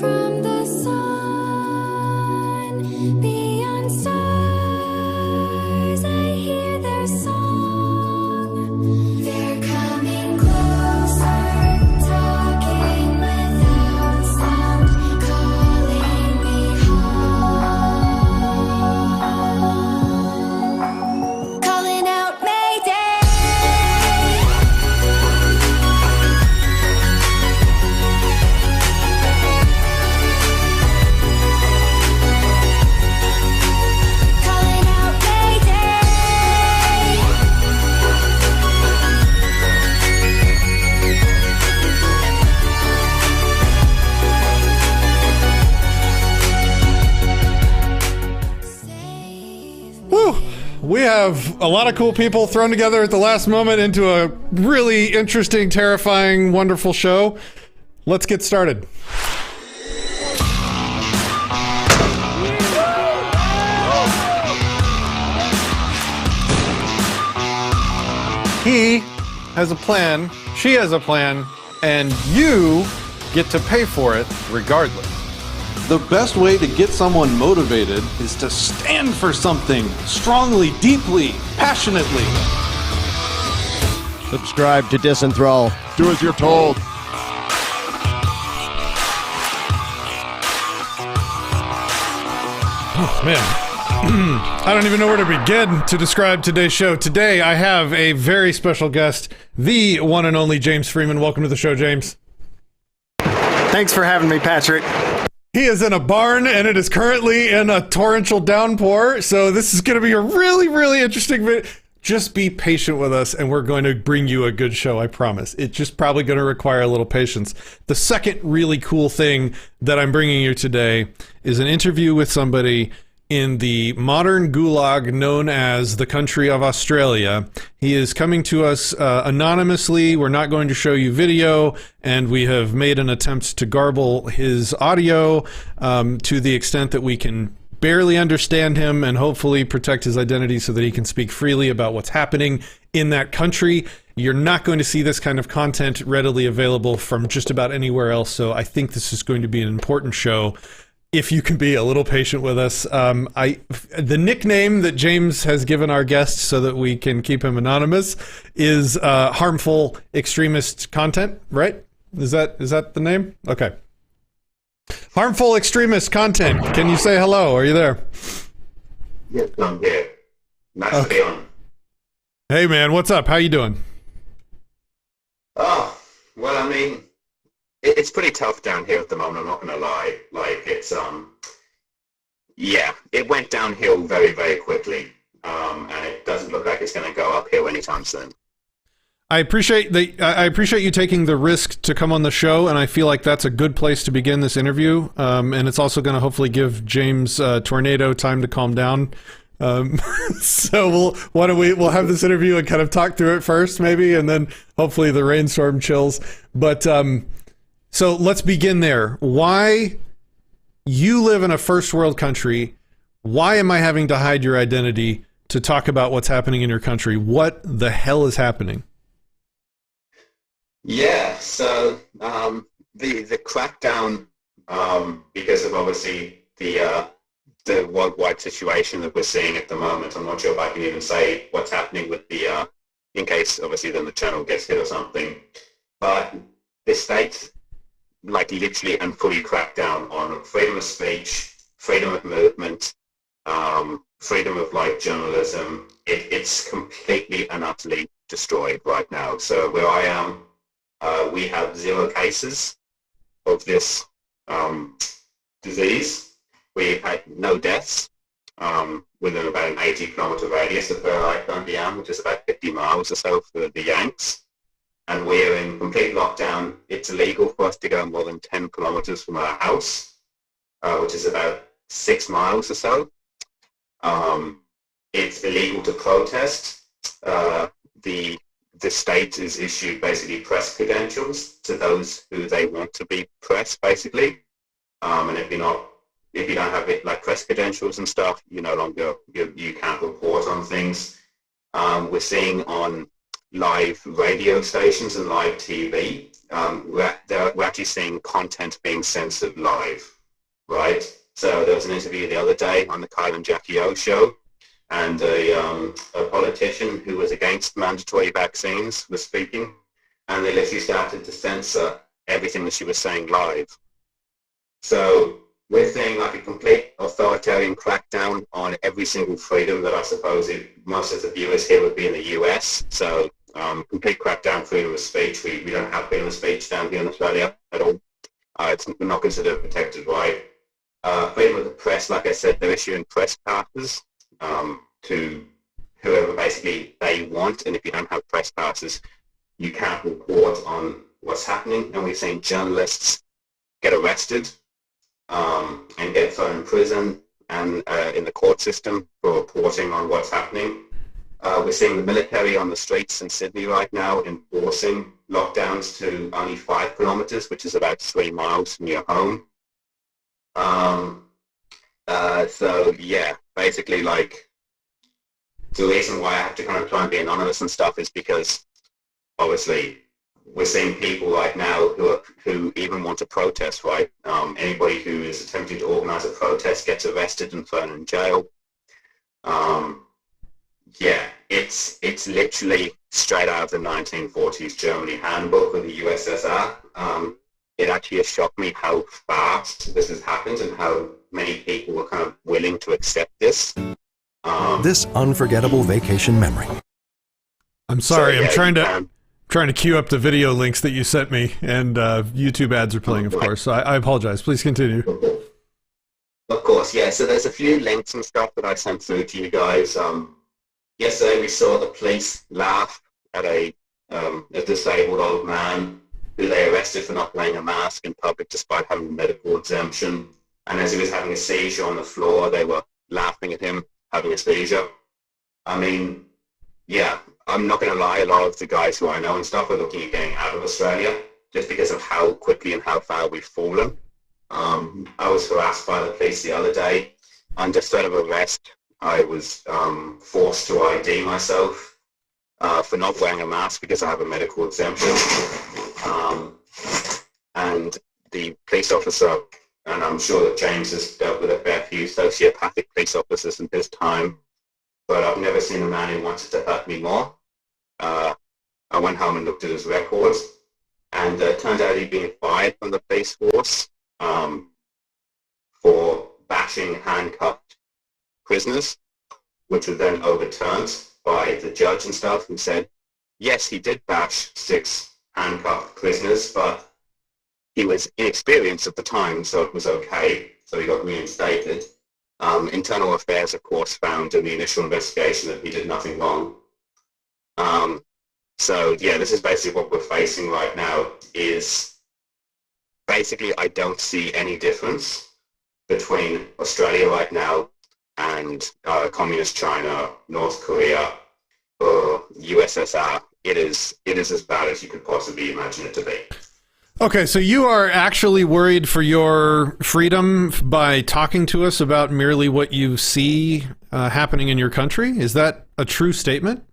from the sun, beyond stars, I hear their song. They're coming closer, talking without sound, calling me home. Calling out Mayday. Calling out Mayday. Save Whew. We have a lot of cool people thrown together at the last moment into a really interesting, terrifying, wonderful show. Let's get started. He has a plan, she has a plan, and you get to pay for it regardless. The best way to get someone motivated is to stand for something strongly, deeply, passionately. Subscribe to Disenthrall. Do as you're told. Man, I don't even know where to begin to describe today's show. Today, I have a very special guest, the one and only James Freeman. Welcome to the show, James. Thanks for having me, Patrick. He is in a barn, and it is currently in a torrential downpour, so this is going to be a really, really interesting video. Just be patient with us, and we're going to bring you a good show, I promise. It's just probably going to require a little patience. The second really cool thing that I'm bringing you today is an interview with somebody in the modern gulag known as the country of Australia. He is coming to us anonymously. We're not going to show you video, and we have made an attempt to garble his audio to the extent that we can barely understand him and hopefully protect his identity so that he can speak freely about what's happening in that country. You're not going to see this kind of content readily available from just about anywhere else, so I think this is going to be an important show. If you can be a little patient with us. The nickname that James has given our guest so that we can keep him anonymous is harmful extremist content, right? Is that the name? Okay. Harmful extremist content. Can you say hello? Are you there? Yes, I'm here. Nice to be on. Hey man, what's up? How you doing? Oh, well, I mean, it's pretty tough down here at the moment, I'm not going to lie. Like, it's, yeah, it went downhill very, very quickly, and it doesn't look like it's going to go uphill anytime soon. I appreciate you taking the risk to come on the show, and I feel like that's a good place to begin this interview, and it's also going to hopefully give James Tornado time to calm down. So we'll have this interview and kind of talk through it first, maybe, and then hopefully the rainstorm chills. But so let's begin there. Why you live in a first world country? Why am I having to hide your identity to talk about what's happening in your country? What the hell is happening? Yeah, so the crackdown, because of obviously the worldwide situation that we're seeing at the moment. I'm not sure if I can even say what's happening with the, in case obviously then the channel gets hit or something, but the state like literally and fully cracked down on freedom of speech, freedom of movement, freedom of like journalism. It's completely and utterly destroyed right now. So where I am, we have 0 cases of this disease. We had no deaths within about an 80-kilometer radius of where I currently am, which is about 50 miles or so for the Yanks. And we're in complete lockdown. It's illegal for us to go more than 10 kilometers from our house, which is about 6 miles or so. It's illegal to protest. The state has issued basically press credentials to those who they want to be press, basically. And if you don't have it like press credentials and stuff, you no longer you can't report on things. We're seeing on live radio stations and live TV. We're actually seeing content being censored live, right? So there was an interview the other day on the Kyle and Jackie O show, and a politician who was against mandatory vaccines was speaking, and they literally started to censor everything that she was saying live. So we're seeing like a complete authoritarian crackdown on every single freedom that I suppose most of the viewers here would be in the US. So complete crackdown freedom of speech. We don't have freedom of speech down here in Australia at all. It's not considered a protected right. Freedom of the press, like I said, they're issuing press passes to whoever basically they want, and if you don't have press passes, you can't report on what's happening. And we've seen journalists get arrested and get thrown in prison and in the court system for reporting on what's happening. We're seeing the military on the streets in Sydney right now enforcing lockdowns to only 5 kilometers, which is about 3 miles from your home. So yeah, basically like the reason why I have to kind of try and be anonymous and stuff is because obviously we're seeing people right now who even want to protest, right? Anybody who is attempting to organize a protest gets arrested and thrown in jail. Yeah, it's literally straight out of the 1940s Germany handbook of the USSR. It actually has shocked me how fast this has happened and how many people were kind of willing to accept this. This unforgettable vacation memory. I'm sorry, So, yeah, I'm trying to queue up the video links that you sent me, and YouTube ads are playing, of course. So I apologize. Please continue. Of course, yeah. So there's a few links and stuff that I sent through to you guys. Yesterday we saw the police laugh at a disabled old man who they arrested for not wearing a mask in public despite having a medical exemption. And as he was having a seizure on the floor, they were laughing at him having a seizure. I mean, yeah, I'm not going to lie, a lot of the guys who I know and stuff are looking at getting out of Australia just because of how quickly and how far we've fallen. I was harassed by the police the other day. Under threat of arrest, I was forced to ID myself for not wearing a mask because I have a medical exemption. And the police officer, and I'm sure that James has dealt with a fair few sociopathic police officers in his time, but I've never seen a man who wanted to hurt me more. I went home and looked at his records, and it turned out he'd been fired from the police force for bashing handcuffed prisoners, which were then overturned by the judge and stuff, who said, yes, he did bash 6 handcuffed prisoners, but he was inexperienced at the time, so it was okay. So he got reinstated. Internal Affairs, of course, found in the initial investigation that he did nothing wrong. So yeah, this is basically what we're facing right now. Is basically I don't see any difference between Australia right now and communist China, North Korea, or USSR. It is as bad as you could possibly imagine it to be. Okay, so you are actually worried for your freedom by talking to us about merely what you see happening in your country? Is that a true statement?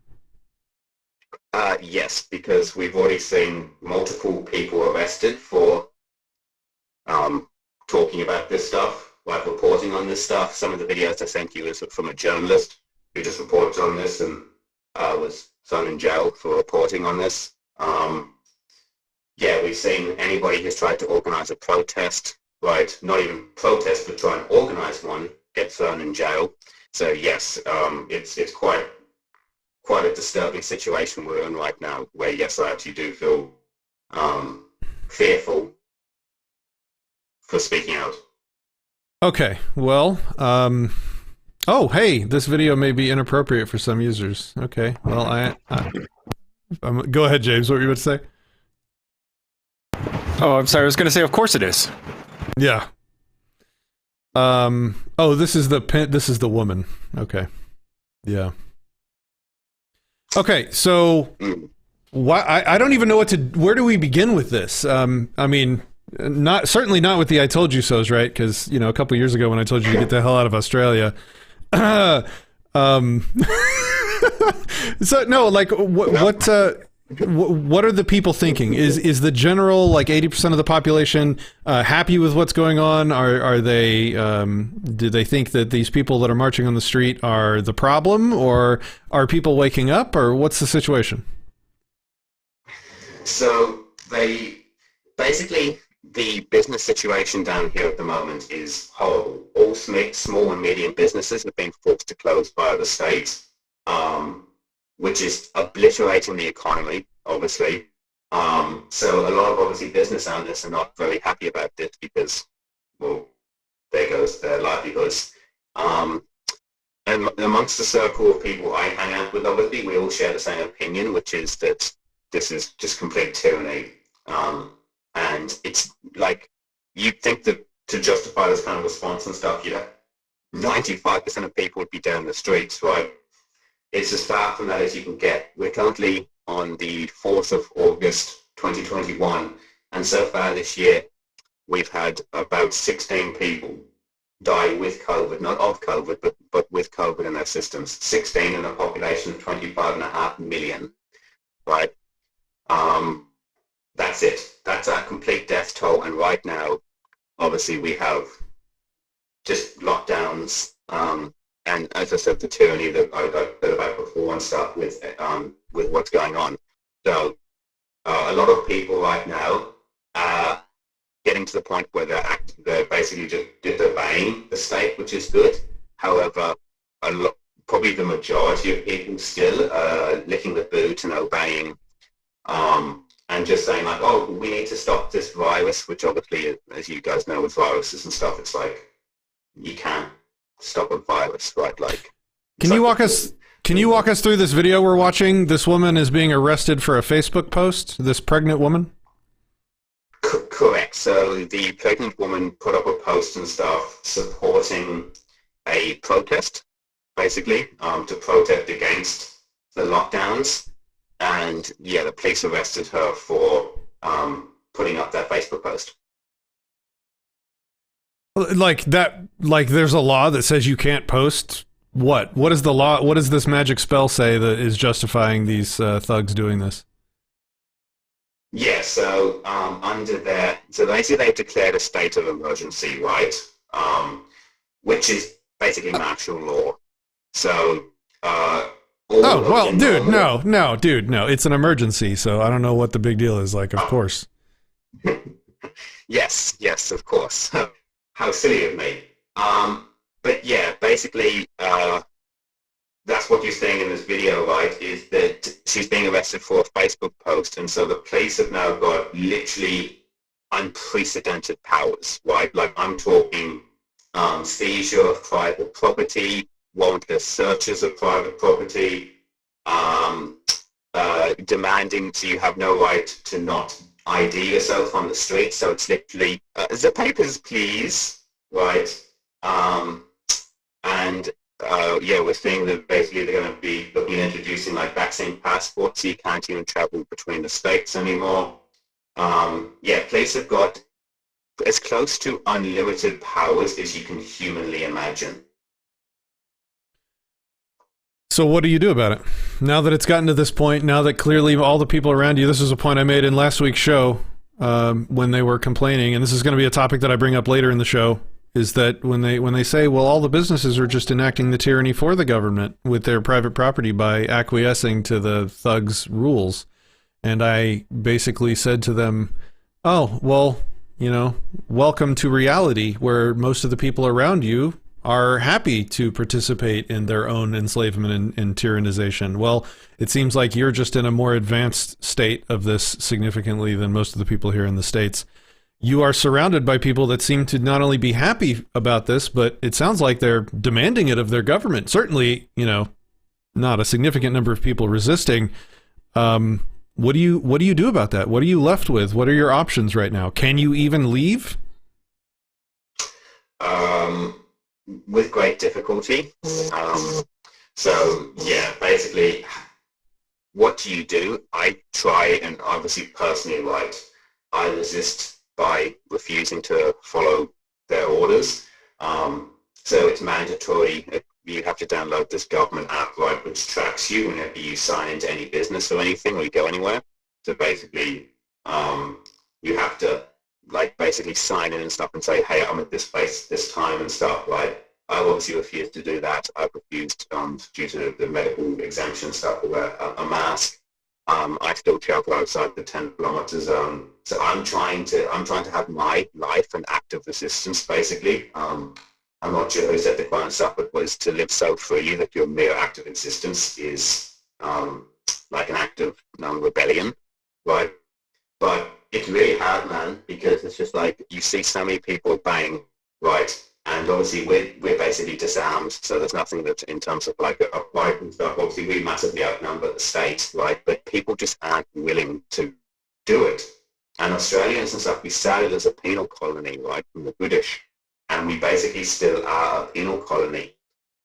Yes, because we've already seen multiple people arrested for talking about this stuff, like reporting on this stuff. Some of the videos I sent you is from a journalist who just reported on this and was thrown in jail for reporting on this. Yeah, we've seen anybody who's tried to organize a protest, right, not even protest, but try and organize one, get thrown in jail. So yes, it's quite a disturbing situation we're in right now, where yes, I actually do feel fearful for speaking out. Okay, well, oh, hey, this video may be inappropriate for some users. Okay, well, go ahead, James, what were you about to say? Oh, I'm sorry. I was going to say, of course it is. Yeah. Oh, this is the woman. Okay. Yeah. Okay, so I don't even know where do we begin with this? I mean, certainly not with the I told you so's, right? Because, you know, a couple years ago when I told you to get the hell out of Australia, So no, like what are the people thinking? Is the general, like 80% of the population happy with what's going on? Are they do they think that these people that are marching on the street are the problem, or are people waking up, or what's the situation? So they basically, the business situation down here at the moment is horrible. All small and medium businesses have been forced to close by the state, which is obliterating the economy, obviously. So a lot of obviously business owners are not very happy about this because, well, there goes their livelihoods. And amongst the circle of people I hang out with, obviously, we all share the same opinion, which is that this is just complete tyranny. And it's like, you'd think that to justify this kind of response and stuff, 95% of people would be down the streets, right? It's as far from that as you can get. We're currently on the 4th of August, 2021, and so far this year, we've had about 16 people die with COVID, not of COVID, but with COVID in their systems. 16 in a population of 25.5 million, right? That's it. That's our complete death toll. And right now, obviously, we have just lockdowns, and as I said, the tyranny that I said about before and stuff with what's going on. So a lot of people right now are getting to the point where they're basically just disobeying the state, which is good. However, probably the majority of people still are licking the boot and obeying, and just saying like, oh, we need to stop this virus, which obviously, as you guys know, with viruses and stuff, it's like, you can't stop a virus, right? Like, Can you walk us through this video we're watching? This woman is being arrested for a Facebook post, this pregnant woman? Correct. So the pregnant woman put up a post and stuff supporting a protest, basically, to protest against the lockdowns. And yeah, the police arrested her for putting up that Facebook post. Like that, like there's a law that says you can't post what? What is the law? What does this magic spell say that is justifying these thugs doing this? Yeah, so under their, so basically they've declared a state of emergency, right? Which is basically martial law. So, oh, well, dude, no, it's an emergency, so I don't know what the big deal is, like, of course. Yes, of course. How silly of me. But yeah, basically, that's what you're seeing in this video, right, is that she's being arrested for a Facebook post, and so the police have now got literally unprecedented powers, right? Like, I'm talking seizure of private property, warrantless searches of private property, demanding so you have no right to not ID yourself on the street. So it's literally, the papers, please, right? Yeah, we're seeing that basically they're going to be looking at introducing like vaccine passports, so you can't even travel between the states anymore. Yeah, police have got as close to unlimited powers as you can humanly imagine. So what do you do about it? Now that it's gotten to this point, now that clearly all the people around you, this is a point I made in last week's show when they were complaining, and this is going to be a topic that I bring up later in the show, is that when they say, well, all the businesses are just enacting the tyranny for the government with their private property by acquiescing to the thugs' rules. And I basically said to them, oh, well, welcome to reality where most of the people around you are happy to participate in their own enslavement and tyrannization. Well, it seems like you're just in a more advanced state of this significantly than most of the people here in the States. You are surrounded by people that seem to not only be happy about this, but it sounds like they're demanding it of their government. Certainly, not a significant number of people resisting. What do you do about that? What are you left with? What are your options right now? Can you even leave? With great difficulty. So yeah, basically, what do you do? I try, and obviously personally, right, I resist by refusing to follow their orders. So it's mandatory you have to download this government app, right, which tracks you whenever you sign into any business or anything, or you go anywhere. So basically, you have to like basically sign in and stuff and say, hey, I'm at this place this time and stuff, right? I obviously refused to do that. I refused due to the medical exemption stuff to wear a mask. I still travel outside the 10 kilometer zone. So I'm trying to have my life an act of resistance, basically. I'm not sure who said the quote and stuff, but was to live so freely that your mere act of existence is like an act of rebellion, right? But it's really hard, man, because it's just like you see so many people bang, right? And obviously we're basically disarmed, so there's nothing that in terms of like a fight and stuff. Obviously we massively outnumber the state, right? But people just aren't willing to do it. And Australians and stuff, we started as a penal colony, right, from the British, and we basically still are a penal colony.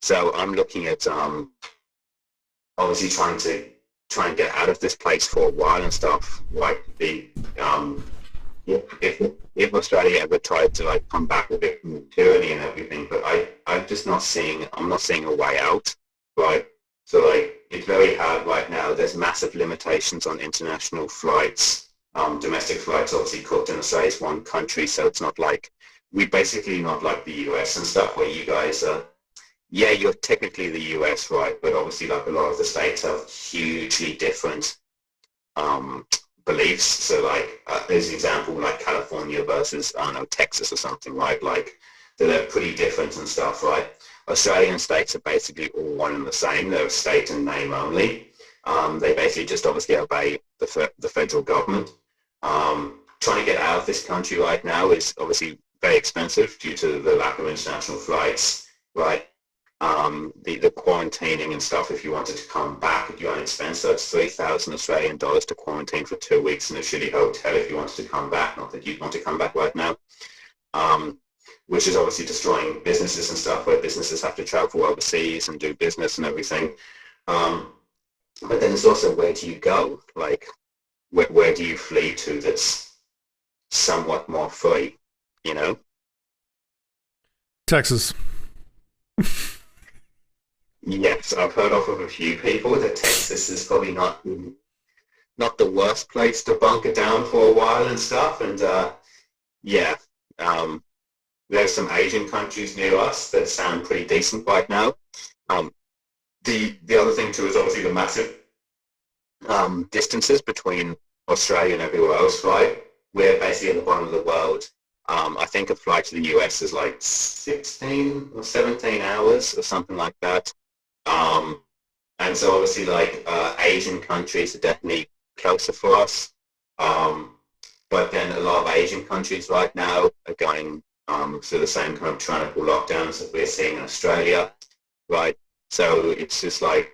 So I'm looking at obviously trying to get out of this place for a while and stuff. Like if Australia ever tried to like come back a bit from tyranny and everything, but I'm not seeing a way out, right? So like it's very hard right now. There's massive limitations on international flights. Domestic flights obviously cooked in Australia is one country, so it's not like we basically not like the US and stuff where you guys are. Yeah, you're technically the US, right? But obviously like a lot of the states have hugely different beliefs. So like there's an example like California versus I don't know Texas or something, right? Like they're pretty different and stuff, right? Australian states are basically all one and the same. They're a state in name only. They basically just obviously obey the federal government. Trying to get out of this country right now is obviously very expensive due to the lack of international flights, right? The quarantining and stuff, if you wanted to come back at your own expense, so it's 3,000 Australian dollars to quarantine for 2 weeks in a shitty hotel if you wanted to come back, not that you'd want to come back right now, which is obviously destroying businesses and stuff where businesses have to travel overseas and do business and everything. But then there's also where do you go? Like, where do you flee to that's somewhat more free, you know? Texas. Yes, I've heard of a few people that Texas is probably not the worst place to bunker down for a while and stuff. And there's some Asian countries near us that sound pretty decent right now. The other thing too is obviously the massive distances between Australia and everywhere else, right? We're basically at the bottom of the world. I think a flight to the US is like 16 or 17 hours or something like that. And so obviously like Asian countries are definitely closer for us. But then a lot of Asian countries right now are going through the same kind of tyrannical lockdowns that we're seeing in Australia, right? So it's just like,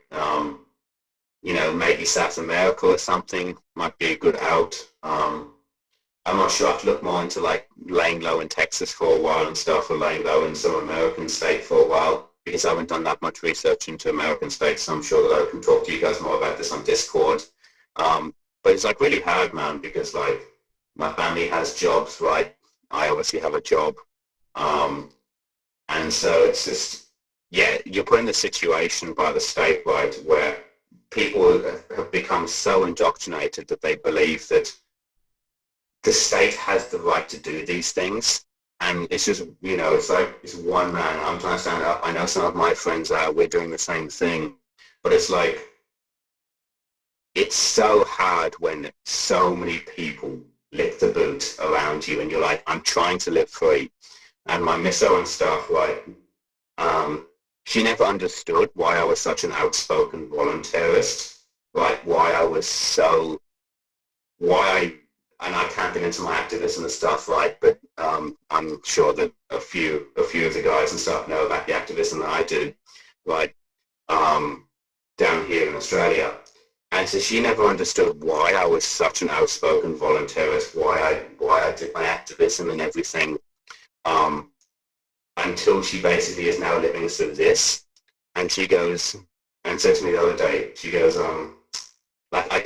maybe South America or something might be a good out. I'm not sure. I have to look more into like laying low in Texas for a while and stuff, or laying low in some American state for a while, because I haven't done that much research into American states. So I'm sure that I can talk to you guys more about this on Discord. But it's like really hard, man, because like my family has jobs, right? I obviously have a job. And so it's just, you're put in the situation by the state, right, where people have become so indoctrinated that they believe that the state has the right to do these things. And it's just, it's like, it's one man. I'm trying to stand up. I know some of my friends are, we're doing the same thing. But it's like, it's so hard when so many people lick the boot around you and you're like, I'm trying to live free. And my misso and stuff, right, she never understood why I was such an outspoken voluntarist, right, and I can't get into my activism and stuff, right, but I'm sure that a few of the guys and stuff know about the activism that I do, right, down here in Australia. And so she never understood why I was such an outspoken voluntarist, why I did my activism and everything, until she basically is now living through this. And she goes and said to me the other day, she goes, like, I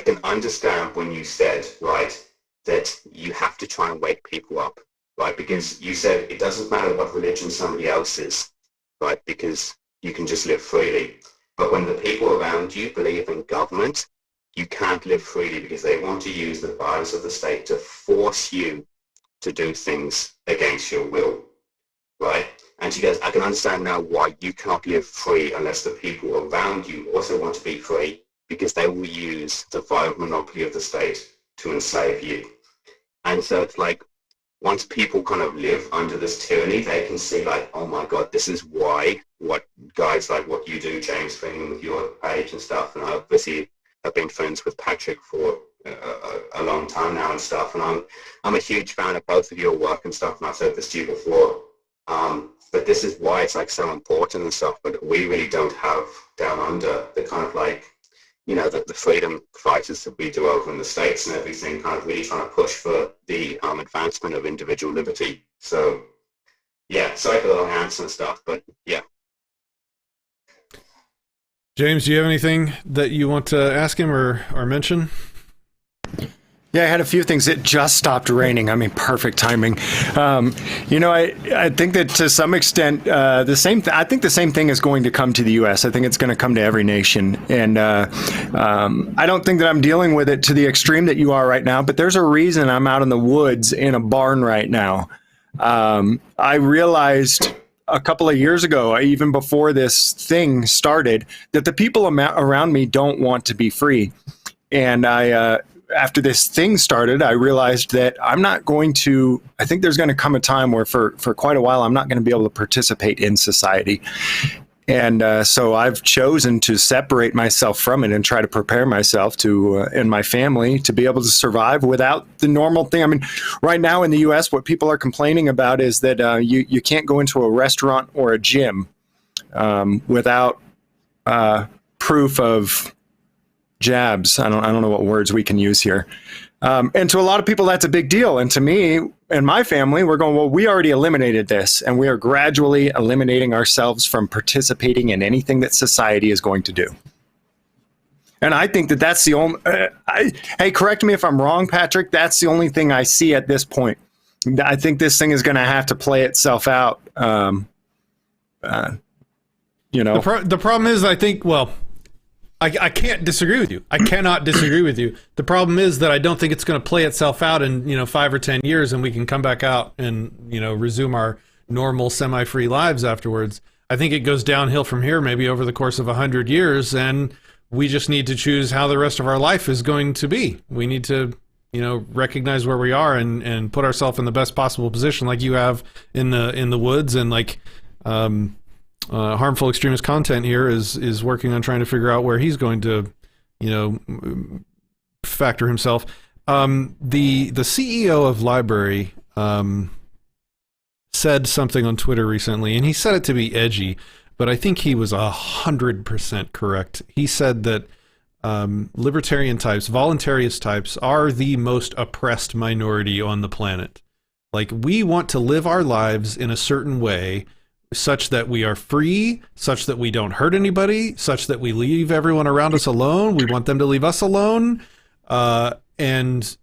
can understand when you said, right, that you have to try and wake people up, right? Because you said it doesn't matter what religion somebody else is. right? Because you can just live freely. But when the people around you believe in government, you can't live freely because they want to use the violence of the state to force you to do things against your will, right? And she goes, I can understand now why you cannot live free unless the people around you also want to be free, because they will use the violent monopoly of the state to enslave you. And so it's like, once people kind of live under this tyranny, they can see like, oh my God, this is why what guys like what you do, James, Freeman, with your page and stuff. And I obviously have been friends with Patrick for a long time now and stuff. And I'm a huge fan of both of your work and stuff. And I've said this to you before. But this is why it's like so important and stuff. But we really don't have down under the kind of like, you know, the freedom fighters that we do over in the States and everything, kind of really trying to push for the advancement of individual liberty. So, yeah, sorry for the long answer and stuff, but yeah. James, do you have anything that you want to ask him or mention? Yeah, I had a few things. It just stopped raining. I mean, perfect timing. You know, I think that to some extent, I think the same thing is going to come to the U.S. I think it's going to come to every nation. And I don't think that I'm dealing with it to the extreme that you are right now, but there's a reason I'm out in the woods in a barn right now. I realized a couple of years ago, even before this thing started, that the people around me don't want to be free. And after this thing started, I realized that I think there's going to come a time where for quite a while, I'm not going to be able to participate in society. And so I've chosen to separate myself from it and try to prepare myself and my family to be able to survive without the normal thing. I mean, right now in the U.S., what people are complaining about is that you can't go into a restaurant or a gym without proof of jabs. I don't know what words we can use here. And to a lot of people, that's a big deal. And to me and my family, we're going, well, we already eliminated this, and we are gradually eliminating ourselves from participating in anything that society is going to do. And I think that that's the only, hey, correct me if I'm wrong, Patrick, that's the only thing I see at this point. I think this thing is going to have to play itself out. You know, the problem is, I think, well, I can't disagree with you. I cannot disagree with you. The problem is that I don't think it's going to play itself out in 5 or 10 years, and we can come back out and resume our normal semi-free lives afterwards. I think it goes downhill from here, maybe over the course of 100 years, and we just need to choose how the rest of our life is going to be. We need to recognize where we are and put ourselves in the best possible position, like you have in the woods, and like harmful extremist content here is working on trying to figure out where he's going to factor himself. The CEO of Library said something on Twitter recently, and he said it to be edgy, but I think he was 100% correct. He said that libertarian types, voluntarist types, are the most oppressed minority on the planet. Like, we want to live our lives in a certain way such that we are free, such that we don't hurt anybody, such that we leave everyone around us alone. We want them to leave us alone. And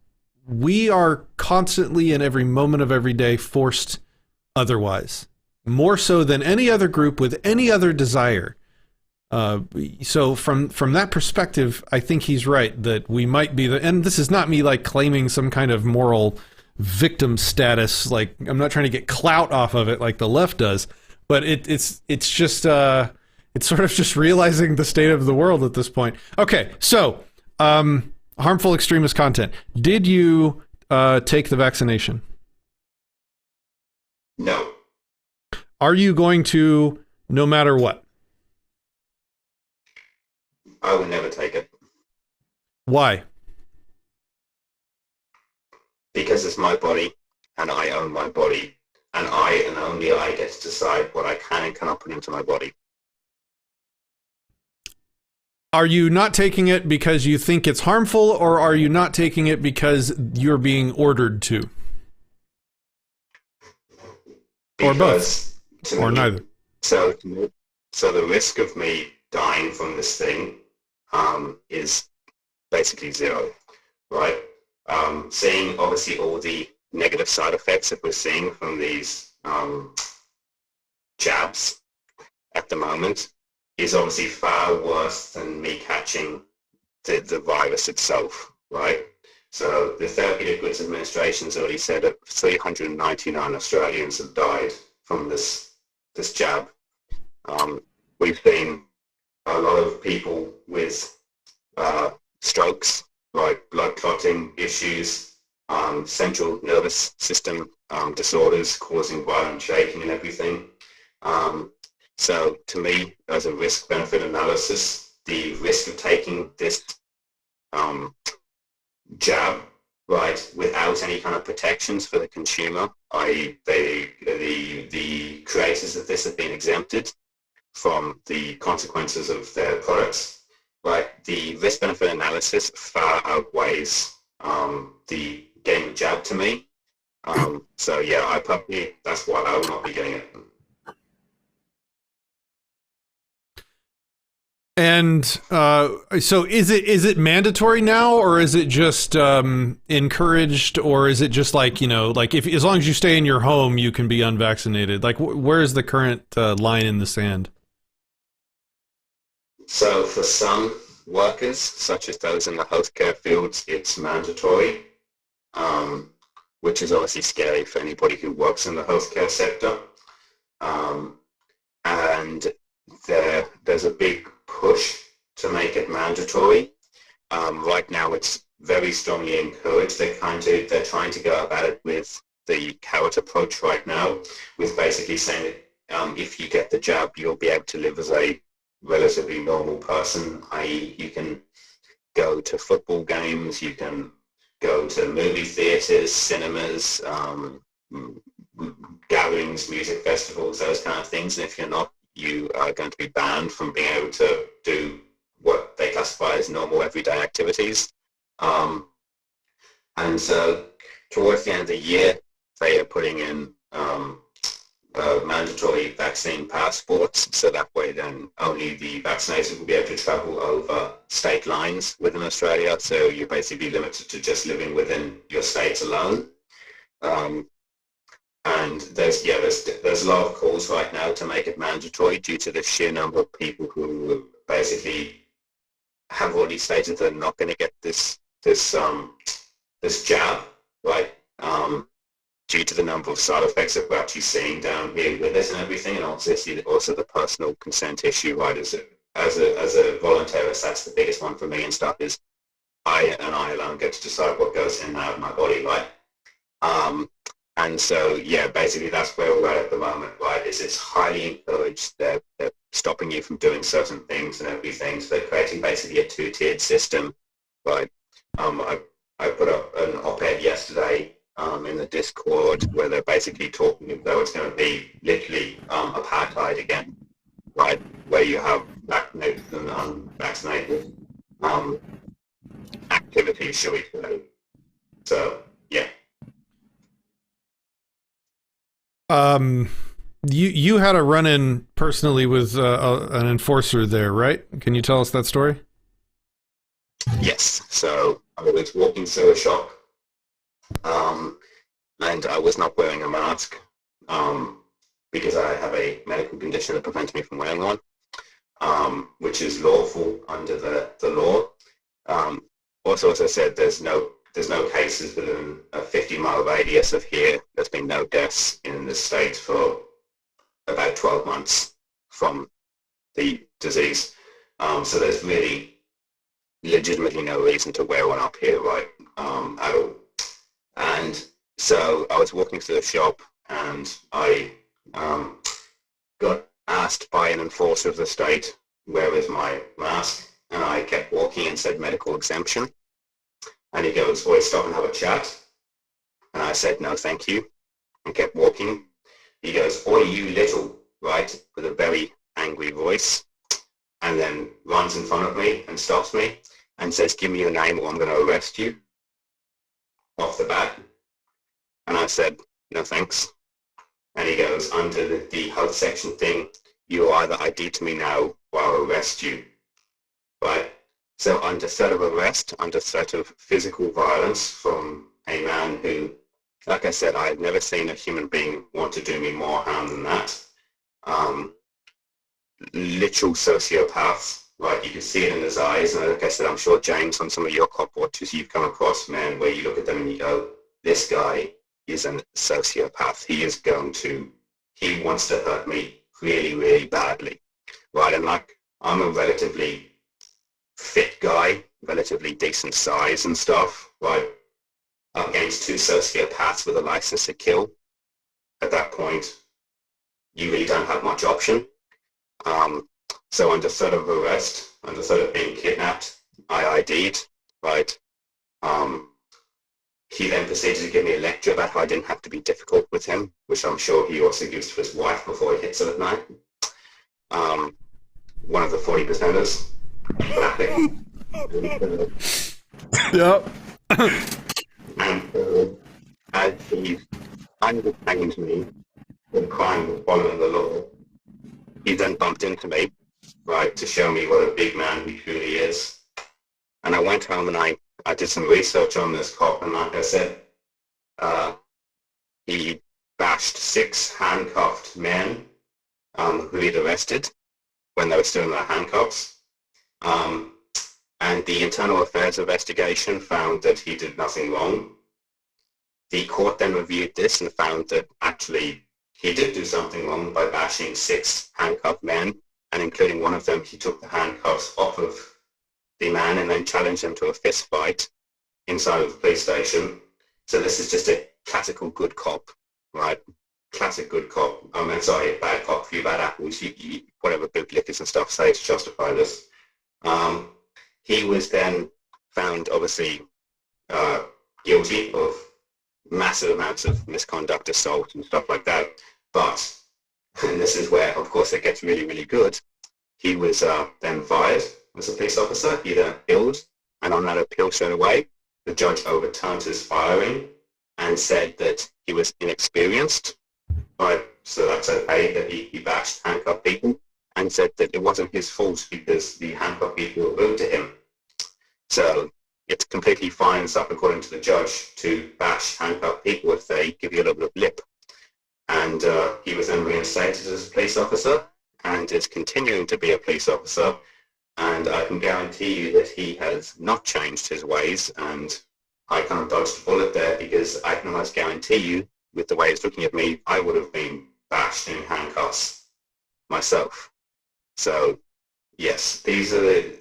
we are constantly in every moment of every day forced otherwise, more so than any other group with any other desire. So from that perspective, I think he's right that we might be and this is not me like claiming some kind of moral victim status. Like, I'm not trying to get clout off of it like the left does. But it's just it's sort of just realizing the state of the world at this point. Okay, so harmful extremist content. Did you take the vaccination? No. Are you going to, no matter what? I would never take it. Why? Because it's my body, and I own my body. And I and only I get to decide what I can and cannot put into my body. Are you not taking it because you think it's harmful, or are you not taking it because you're being ordered to? Or both? Or neither? So the risk of me dying from this thing is basically zero, right? Seeing obviously all the negative side effects that we're seeing from these jabs, at the moment is obviously far worse than me catching the virus itself, right? So the Therapeutic Goods Administration's already said that 399 Australians have died from this jab. We've seen a lot of people with strokes, like blood clotting issues, central nervous system disorders causing violent shaking and everything. So to me, as a risk-benefit analysis, the risk of taking this jab, right, without any kind of protections for the consumer, i.e. the creators of this have been exempted from the consequences of their products, right? The risk-benefit analysis far outweighs the getting the jab to me. So yeah, that's why I will not be getting it. And so is it mandatory now, or is it just encouraged, or is it just like, like if as long as you stay in your home, you can be unvaccinated? Like where is the current line in the sand? So for some workers, such as those in the healthcare fields, it's mandatory, which is obviously scary for anybody who works in the healthcare sector. And there's a big push to make it mandatory. Right now, it's very strongly encouraged. They're trying to go about it with the carrot approach right now, with basically saying that if you get the jab, you'll be able to live as a relatively normal person, i.e. you can go to football games, you can go to movie theaters, cinemas, gatherings, music festivals, those kind of things. And if you're not, you are going to be banned from being able to do what they classify as normal everyday activities. And so towards the end of the year, they are putting in mandatory vaccine passports, so that way then only the vaccinated will be able to travel over state lines within Australia, so you're basically limited to just living within your state alone. And there's a lot of calls right now to make it mandatory due to the sheer number of people who basically have already stated they're not going to get this jab, right? Due to the number of side effects that we're actually seeing down here with this and everything, and also the personal consent issue, right? As a voluntarist, that's the biggest one for me and stuff, is I alone get to decide what goes in and out of my body, right? And so, yeah, basically that's where we're at the moment, right? It's highly encouraged. They're stopping you from doing certain things and everything. So they're creating basically a two-tiered system, right? I put up an op-ed yesterday in the Discord where they're basically talking as though it's going to be literally apartheid again, right? Where you have vaccinated and unvaccinated activities, shall we say. So, yeah. You had a run-in personally with an enforcer there, right? Can you tell us that story? Yes. So I was walking through a shop, and I was not wearing a mask because I have a medical condition that prevents me from wearing one, which is lawful under the law. Also, as I said, there's no cases within a 50-mile radius of here. There's been no deaths in the state for about 12 months from the disease. So there's really legitimately no reason to wear one up here, right, at all. And so I was walking through the shop and I got asked by an enforcer of the state, where is my mask? And I kept walking and said medical exemption. And he goes, "Boy, stop and have a chat." And I said, "No, thank you," and kept walking. He goes, "Oi, you little," right, with a very angry voice, and then runs in front of me and stops me and says, "Give me your name or I'm going to arrest you," off the bat. And I said, "No, thanks." And he goes, "Under the health section thing, you either ID to me now or I'll arrest you," right? So under threat of arrest, under threat of physical violence from a man who, like I said, I've never seen a human being want to do me more harm than that. literal sociopath. Right, you can see it in his eyes, and like I said, I'm sure James, on some of your cop watches, you've come across men where you look at them and you go, "This guy is a sociopath. He wants to hurt me really, really badly." Right, and like I'm a relatively fit guy, relatively decent size and stuff. Right, up against two sociopaths with a license to kill. At that point, you really don't have much option. So under threat of arrest, under threat of being kidnapped, I ID'd, right? He then proceeded to give me a lecture about how I didn't have to be difficult with him, which I'm sure he also gives to his wife before he hits her at night. One of the 40%ers. Yep. And as he's undertaken to me for the crime of following the law, he then bumped into me, right, to show me what a big man he truly is. And I went home and I did some research on this cop, and like I said, he bashed 6 handcuffed men who he'd arrested when they were still in their handcuffs. And the internal affairs investigation found that he did nothing wrong. The court then reviewed this and found that actually he did do something wrong by bashing 6 handcuffed men, and including one of them, he took the handcuffs off of the man and then challenged him to a fist fight inside of the police station. So this is just a classical good cop, right? Classic good cop. Sorry, bad cop, few bad apples, whatever big lickers and stuff say to justify this. He was then found, obviously, guilty of massive amounts of misconduct, assault, and stuff like that. But, and this is where, of course, it gets really, really good, he was then fired as a police officer. He then appealed, and on that appeal straight away, the judge overturned his firing and said that he was inexperienced. Right? So that's okay that he bashed handcuffed people, and said that it wasn't his fault because the handcuffed people were rude to him. So it's completely fine and stuff, according to the judge, to bash handcuffed people if they give you a little bit of lip. And he was then reinstated as a police officer and is continuing to be a police officer. And I can guarantee you that he has not changed his ways. And I kind of dodged a bullet there, because I can almost guarantee you, with the way he's looking at me, I would have been bashed in handcuffs myself. So, yes, these are the...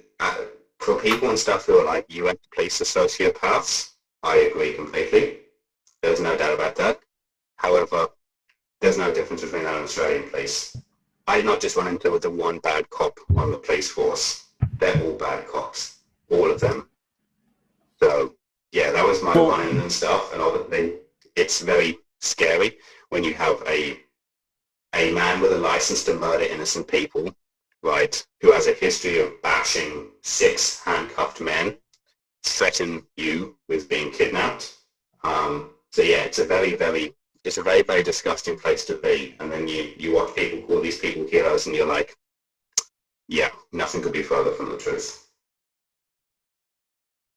for people and stuff who are like, US police are sociopaths, I agree completely. There's no doubt about that. However, there's no difference between that and Australian police. I did not just run into the one bad cop on the police force. They're all bad cops. All of them. So, yeah, that was my run-in and stuff. And obviously, it's very scary when you have a man with a license to murder innocent people, right, who has a history of bashing 6 handcuffed men, threaten you with being kidnapped. So yeah, it's a very, very disgusting place to be. And then you watch people call these people heroes, and you're like, yeah, nothing could be further from the truth.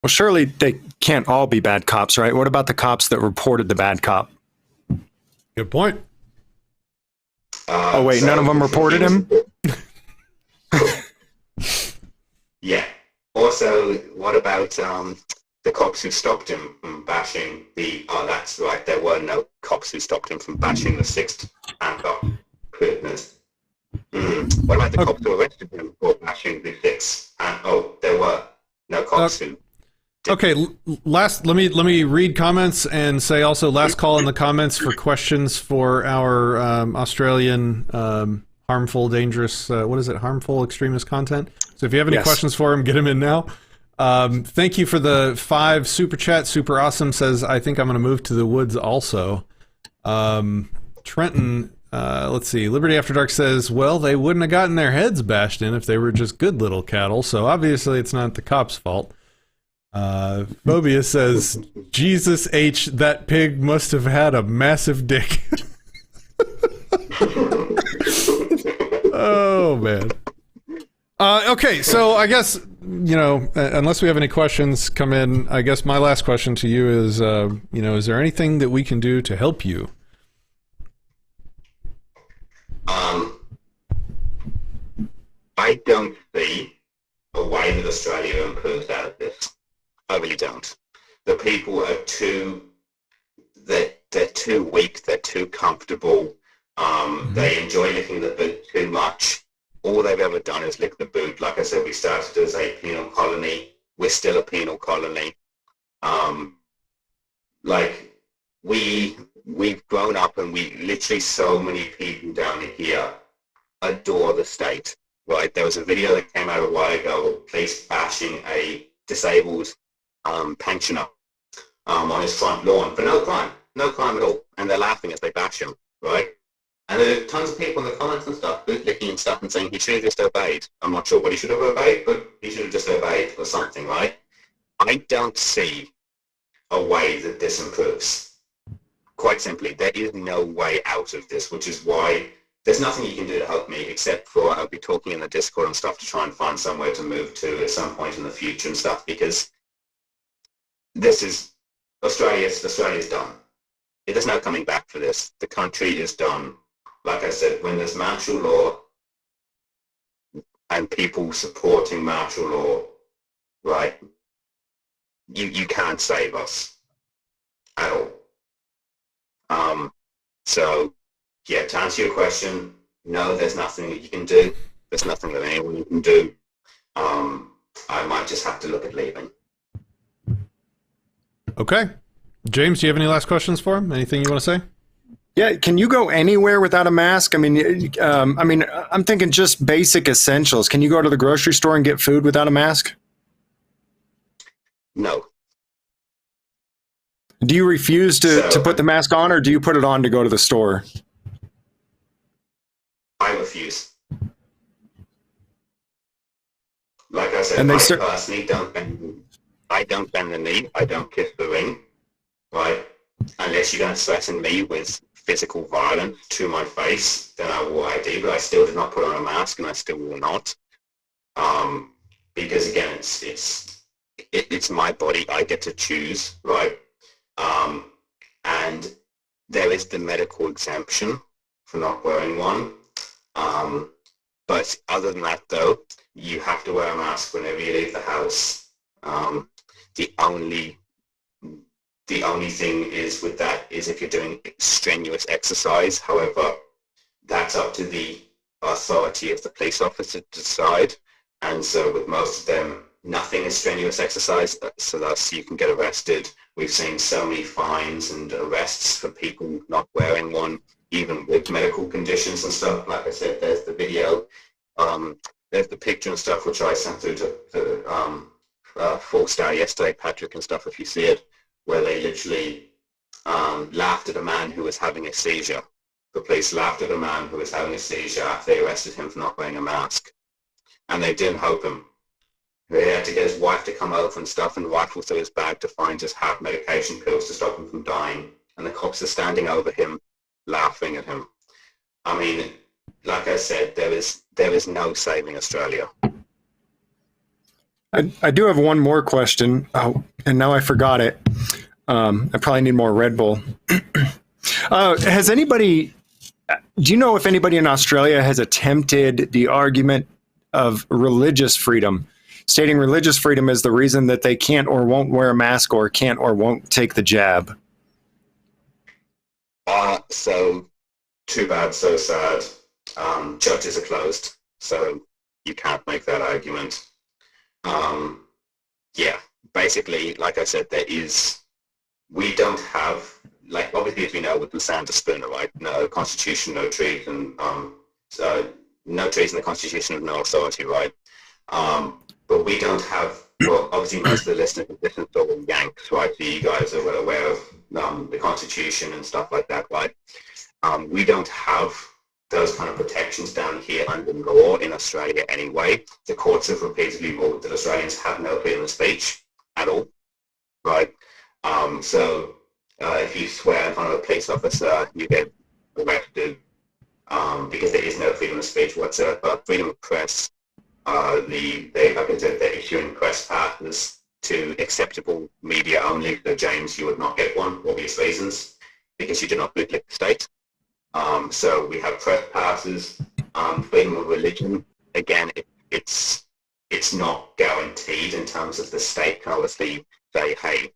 Well, surely they can't all be bad cops, right? What about the cops that reported the bad cop? Good point. Oh, wait, so none of them reported him? Yeah. Also, what about the cops who stopped him from bashing the... Oh, that's right. There were no cops who stopped him from bashing the 6th handcuff prisoners. What about the cops who arrested him for bashing the 6th? There were no cops who... Okay, let me read comments and say also last call in the comments for questions for our Australian harmful, dangerous, harmful extremist content. So if you have any questions for him, get them in now. Thank you for the 5 super chat. Super awesome. Says, I think I'm going to move to the woods also. Trenton, let's see. Liberty After Dark says, well, they wouldn't have gotten their heads bashed in if they were just good little cattle. So obviously it's not the cops' fault. Phobius says, Jesus H, that pig must have had a massive dick. Oh, man. Okay, so I guess, unless we have any questions come in, I guess my last question to you is, is there anything that we can do to help you? I don't see a way that Australia improves out of this. I really don't. The people are they're too weak, they're too comfortable, they enjoy licking the boot too much. All they've ever done is lick the boot. Like I said, we started as a penal colony, we're still a penal colony. Like we've grown up, and we literally, so many people down here adore the state, right? There was a video that came out a while ago of police bashing a disabled pensioner on his front lawn for no crime at all, and they're laughing as they bash him, right? And there are tons of people in the comments and stuff, bootlicking and stuff, and saying he should have just obeyed. I'm not sure what he should have obeyed, but he should have just obeyed or something, right? I don't see a way that this improves. Quite simply, there is no way out of this, which is why there's nothing you can do to help me, except for I'll be talking in the Discord and stuff to try and find somewhere to move to at some point in the future and stuff, because this is Australia's done. There's no coming back for this. The country is done. Like I said, when there's martial law and people supporting martial law, right, you can't save us at all. So, yeah, to answer your question, no, there's nothing that you can do. There's nothing that anyone can do. I might just have to look at leaving. Okay. James, do you have any last questions for him? Anything you want to say? Yeah, can you go anywhere without a mask? I mean, I'm thinking just basic essentials. Can you go to the grocery store and get food without a mask? No. Do you refuse to put the mask on, or do you put it on to go to the store? I refuse. Like I said, And I personally don't bend the knee. I don't kiss the ring, right? Unless you're going to threaten me with physical violence to my face, then I will ID, but I still did not put on a mask, and I still will not. Because again, it's my body. I get to choose, right? And there is the medical exemption for not wearing one. But other than that, though, you have to wear a mask whenever you leave the house. The only thing is with that is if you're doing strenuous exercise. However, that's up to the authority of the police officer to decide. And so with most of them, nothing is strenuous exercise, so thus you can get arrested. We've seen so many fines and arrests for people not wearing one, even with medical conditions and stuff. Like I said, there's the video, there's the picture and stuff, which I sent through to Full Star yesterday, Patrick, and stuff, if you see it, where they literally laughed at a man who was having a seizure. The police laughed at a man who was having a seizure after they arrested him for not wearing a mask. And they didn't help him. He had to get his wife to come over and stuff and rifle through his bag to find just half medication pills to stop him from dying. And the cops are standing over him, laughing at him. I mean, like I said, there is no saving Australia. I do have one more question. Oh, and now I forgot it. I probably need more Red Bull. Has anybody, do you know if anybody in Australia has attempted the argument of religious freedom, stating religious freedom is the reason that they can't or won't wear a mask or can't or won't take the jab? So too bad, so sad. Churches are closed, so you can't make that argument. Yeah, basically, like I said, we don't have, like, obviously, as we know with the Sanders Spooner, right? No constitution, no treason, so no treason, the constitution of no authority, right? But we don't have, well, obviously most of the listeners of Disenthrall are Yanks, right? So you guys are well aware of the constitution and stuff like that, right? We don't have those kind of protections down here under law in Australia anyway. The courts have repeatedly ruled that Australians have no freedom of speech at all, right? So if you swear in front of a police officer, you get arrested because there is no freedom of speech whatsoever. Freedom of press, like I said, they're issuing press passes to acceptable media only. So James, you would not get one for obvious reasons because you do not bootlick the state. So we have press passes, freedom of religion. Again, it's it's not guaranteed in terms of the state can obviously say, hey,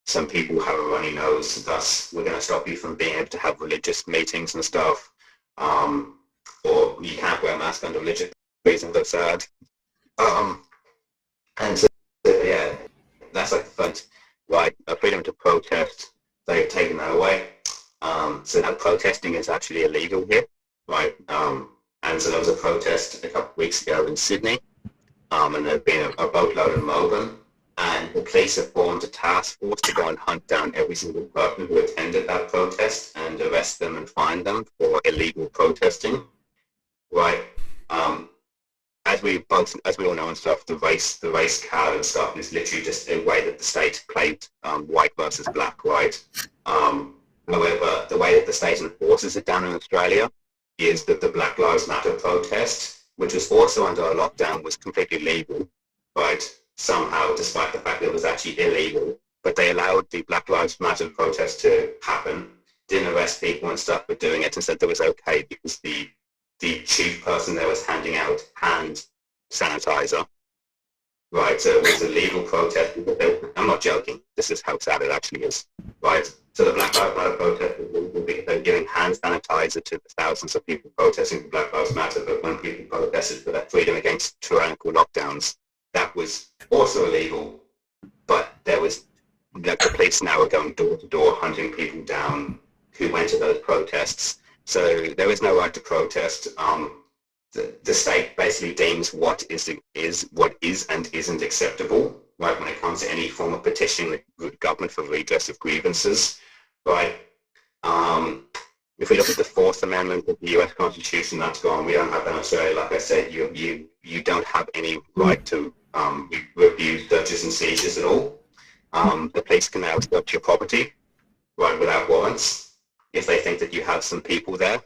some people have a runny nose, thus we're going to stop you from being able to have religious meetings and stuff, or you can't wear a mask under religious reasons, that's sad. And so, yeah, that's like the first, right, a freedom to protest, they've taken that away. So now protesting is actually illegal here, right? And so there was a protest a couple of weeks ago in Sydney, and there'd been a boatload in Melbourne, and the police have formed a task force to go and hunt down every single person who attended that protest and arrest them and fine them for illegal protesting, right? As we all know and stuff, the race card and stuff is literally just a way that the state played white versus black, right? However, the way that the state enforces it down in Australia is that the Black Lives Matter protest, which was also under a lockdown, was completely legal, right? Somehow, despite the fact that it was actually illegal, but they allowed the Black Lives Matter protest to happen, didn't arrest people and stuff for doing it, and said that was okay because the chief person there was handing out hand sanitizer, right? So it was a legal protest. I'm not joking. This is how sad it actually is, right? So the Black Lives Matter protest was legal because they were giving hand sanitizer to the thousands of people protesting for Black Lives Matter, but when people protested for their freedom against tyrannical lockdowns, that was also illegal. But there was, the police now are going door to door hunting people down who went to those protests. So there is no right to protest. The state basically deems what is and isn't acceptable, right, when it comes to any form of petitioning the government for redress of grievances, right? If we look at the Fourth Amendment of the US Constitution, that's gone. We don't have that in Australia. Like I said, you don't have any right to review searches and seizures at all. The police can now search your property, right, without warrants, if they think that you have some people there,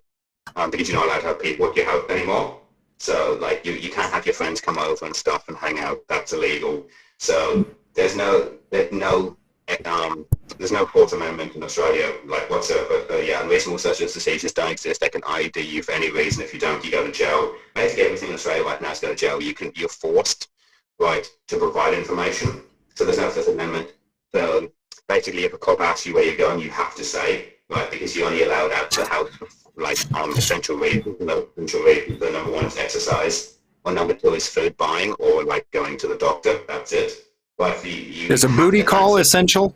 because you're not allowed to have people at your house anymore. So, like, you can't have your friends come over and stuff and hang out. That's illegal. So there's no Fourth Amendment in Australia, like, whatsoever. Yeah, unreasonable searches and seizures don't exist. They can ID you for any reason. If you don't, you go to jail. Basically, everything in Australia right now is go to jail. You're forced, right, to provide information. So there's no Fifth Amendment. So basically, if a cop asks you where you're going, you have to say, right, because you're only allowed out to the house for, like, essential reasons. Essential reasons. The number one is exercise, or number two is food buying, or like going to the doctor. That's it. But is a booty call essential?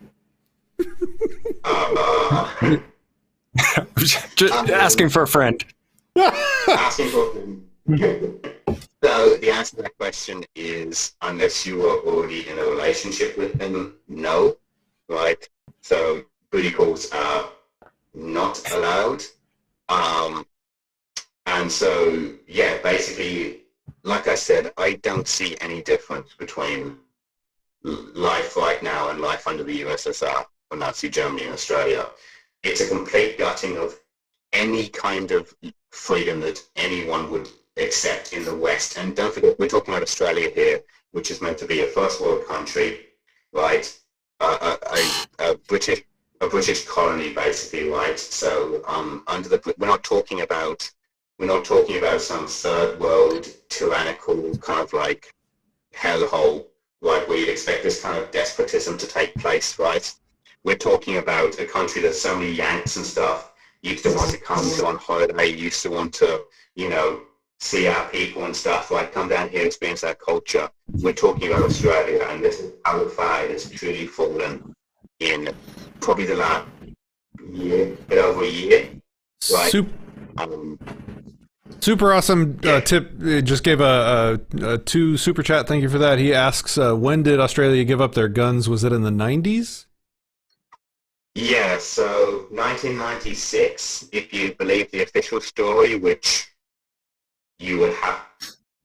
Just asking for a friend. Asking for a friend. So the answer to that question is, unless you are already in a relationship with them, no, right? So booty calls are not allowed. And so, yeah, basically, like I said, I don't see any difference between life right now and life under the USSR or Nazi Germany and Australia. It's a complete gutting of any kind of freedom that anyone would accept in the West. And don't forget, we're talking about Australia here, which is meant to be a first world country, right? A British colony, basically, right? So we're not talking about some third world tyrannical kind of like hellhole, right, where you'd expect this kind of despotism to take place, right? We're talking about a country that so many Yanks and stuff used to want to come to on holiday, used to want to, see our people and stuff, right? Come down here, experience our culture. We're talking about Australia, and this is how far it has truly fallen in probably the last year, bit over a year, right? Super awesome tip. Just gave a 2 super chat. Thank you for that. He asks, when did Australia give up their guns? Was it in the 90s? Yeah, so 1996, if you believe the official story, which you would have,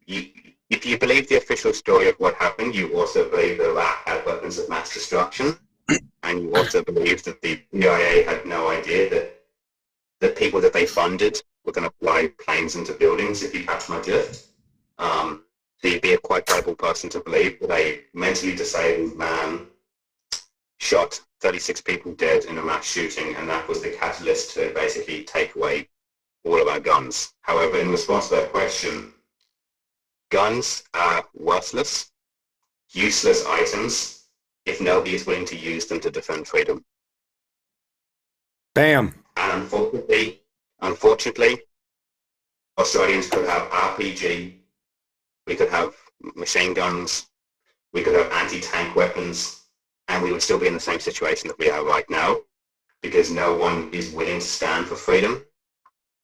if you believe the official story of what happened, you also believe that Iraq had weapons of mass destruction, and you also believe that the CIA had no idea that the people that they funded were going to fly planes into buildings, if you catch my drift. So you'd be a quite credible person to believe that a mentally disabled man shot 36 people dead in a mass shooting, and that was the catalyst to basically take away all of our guns. However, in response to that question, guns are worthless, useless items if nobody is willing to use them to defend freedom. Bam. And unfortunately, Australians could have RPG, we could have machine guns, we could have anti-tank weapons, and we would still be in the same situation that we are right now, because no one is willing to stand for freedom.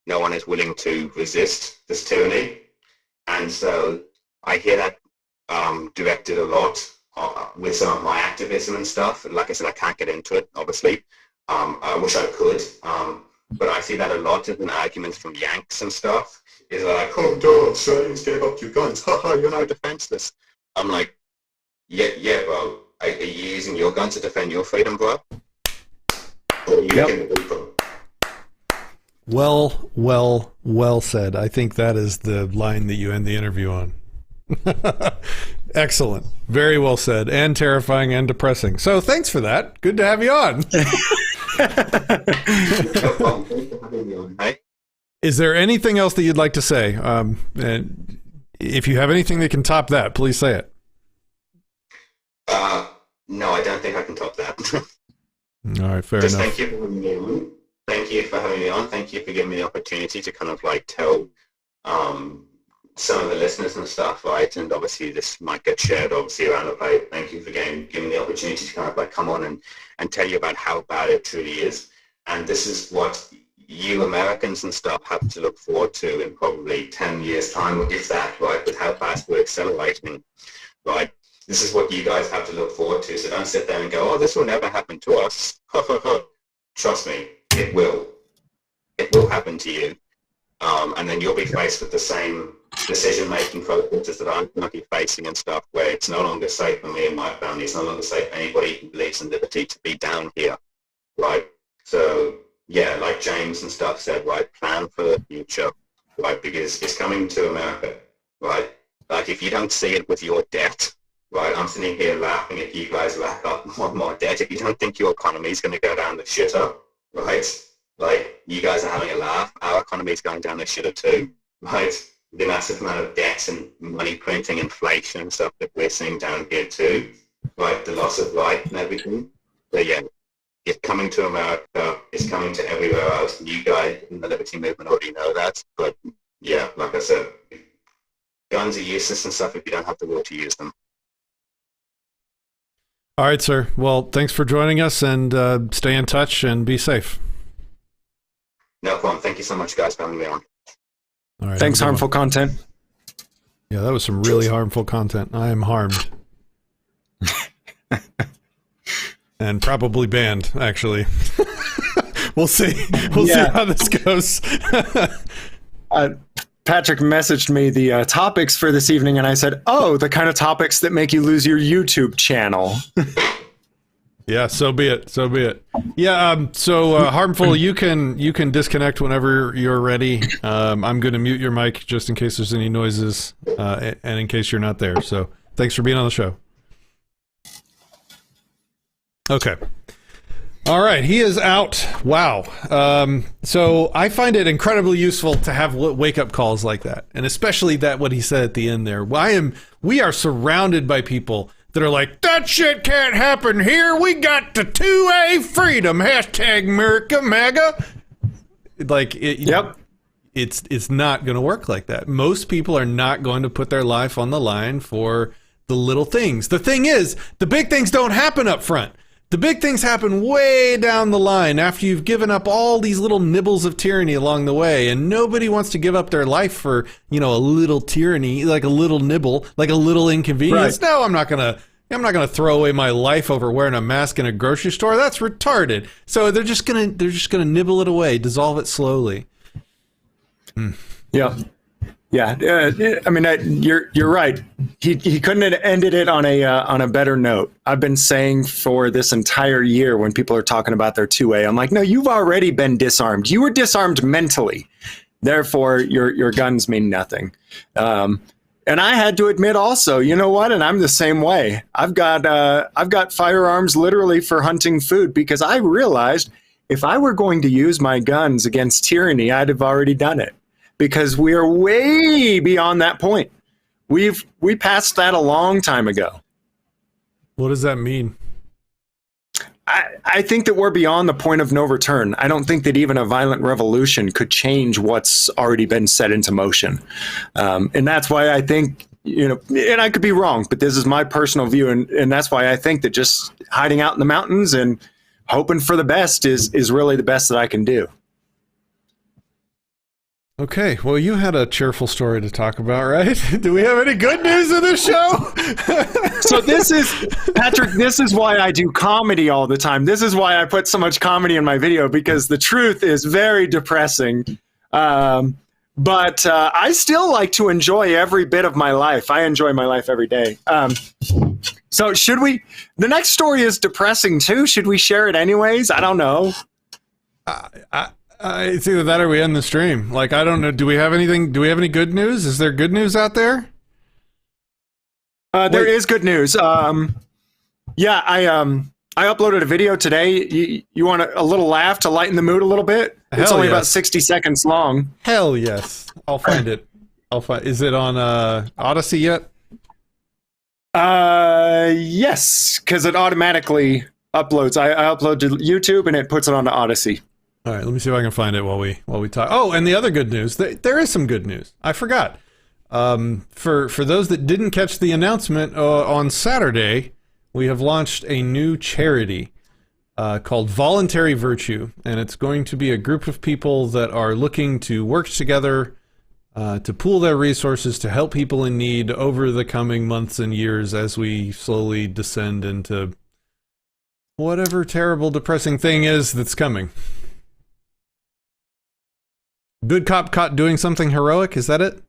No one is willing to resist this tyranny. And so I hear that directed a lot with some of my activism and stuff. Like I said, I can't get into it, obviously. I wish I could. But I see that a lot as an argument from Yanks and stuff. Is like, oh, duh, Australians gave up your guns. Haha, you're now defenseless. I'm like, yeah, bro. Are you using your gun to defend your freedom, bro? Or are you killing the people? Well said. I think that is the line that you end the interview on. Excellent. Very well said, and terrifying and depressing. So thanks for that. Good to have you on. Is there anything else that you'd like to say? And if you have anything that can top that, please say it. No, I don't think I can top that. All right, fair Just enough. thank you for having me on. Thank you for having me on. Thank you for giving me the opportunity to kind of like tell some of the listeners and stuff, right? And obviously this might get shared obviously around the place. Thank you for giving me the opportunity to kind of like come on and tell you about how bad it truly is. And this is what you Americans and stuff have to look forward to in probably 10 years time, if that, right? With how fast we're accelerating, right? This is what you guys have to look forward to. So don't sit there and go, oh, this will never happen to us. Trust me, it will. It will happen to you. And then you'll be faced with the same decision-making processes that I'm currently facing and stuff, where it's no longer safe for me and my family. It's no longer safe for anybody who believes in liberty to be down here, right? So, yeah, like James and stuff said, right, plan for the future, right? Because it's coming to America, right? Like, if you don't see it with your debt, right, I'm sitting here laughing at you guys rack up more and more debt. If you don't think your economy is going to go down the shitter, right? Like, you guys are having a laugh. Our economy is going down the shitter too, right? The massive amount of debt and money printing, inflation and stuff that we're seeing down here too, right? The loss of life and everything. But yeah, it's coming to America. It's coming to everywhere else. And you guys in the liberty movement already know that. But yeah, like I said, guns are useless and stuff if you don't have the will to use them. All right, sir. Well, thanks for joining us, and stay in touch and be safe. No problem. Thank you so much, guys, for having me on. All right, Thanks, harmful content. Yeah, that was some really harmful content. I am harmed. And probably banned, actually. We'll see. We'll see how this goes. Patrick messaged me the topics for this evening, and I said, oh, the kind of topics that make you lose your YouTube channel. Yeah, so be it. So be it. Yeah, so harmful, you can disconnect whenever you're ready. I'm going to mute your mic just in case there's any noises, and in case you're not there. So thanks for being on the show. Okay. All right, he is out. Wow. So I find it incredibly useful to have wake-up calls like that, and especially that what he said at the end there. We are surrounded by people that are like, that shit can't happen here. We got the 2A freedom. Hashtag America MAGA. Like, it's not going to work like that. Most people are not going to put their life on the line for the little things. The thing is, the big things don't happen up front. The big things happen way down the line after you've given up all these little nibbles of tyranny along the way, and nobody wants to give up their life for, a little tyranny, like a little nibble, like a little inconvenience. Right. No, I'm not gonna throw away my life over wearing a mask in a grocery store. That's retarded. So they're just gonna nibble it away, dissolve it slowly. Yeah. Yeah, I mean, you're right. He couldn't have ended it on a better note. I've been saying for this entire year when people are talking about their 2A, I'm like, no, you've already been disarmed. You were disarmed mentally. Therefore, your guns mean nothing. And I had to admit also, you know what? And I'm the same way. I've got firearms literally for hunting food because I realized if I were going to use my guns against tyranny, I'd have already done it. Because we are way beyond that point. We passed that a long time ago. What does that mean? I think that we're beyond the point of no return. I don't think that even a violent revolution could change what's already been set into motion. And that's why I think, and I could be wrong, but this is my personal view. And that's why I think that just hiding out in the mountains and hoping for the best is really the best that I can do. Okay, well, you had a cheerful story to talk about, right? Do we have any good news in this show? So this is, Patrick, this is why I do comedy all the time. This is why I put so much comedy in my video, because the truth is very depressing. But I still like to enjoy every bit of my life. I enjoy my life every day. So should we, the next story is depressing too. Should we share it anyways? I don't know. It's either that or we end the stream. Like, I don't know. Do we have anything? Do we have any good news? Is there good news out there? There is good news. Yeah, I uploaded a video today. You want a little laugh to lighten the mood a little bit? It's only about 60 seconds long. Hell yes. I'll find it. Is it on Odysee yet? Yes, because it automatically uploads. I upload to YouTube and it puts it onto Odysee. All right, let me see if I can find it while we talk. Oh, and the other good news, there is some good news. I forgot. For those that didn't catch the announcement on Saturday, we have launched a new charity called Voluntary Virtue, and it's going to be a group of people that are looking to work together to pool their resources to help people in need over the coming months and years as we slowly descend into whatever terrible, depressing thing is that's coming. Good cop caught doing something heroic, is that it?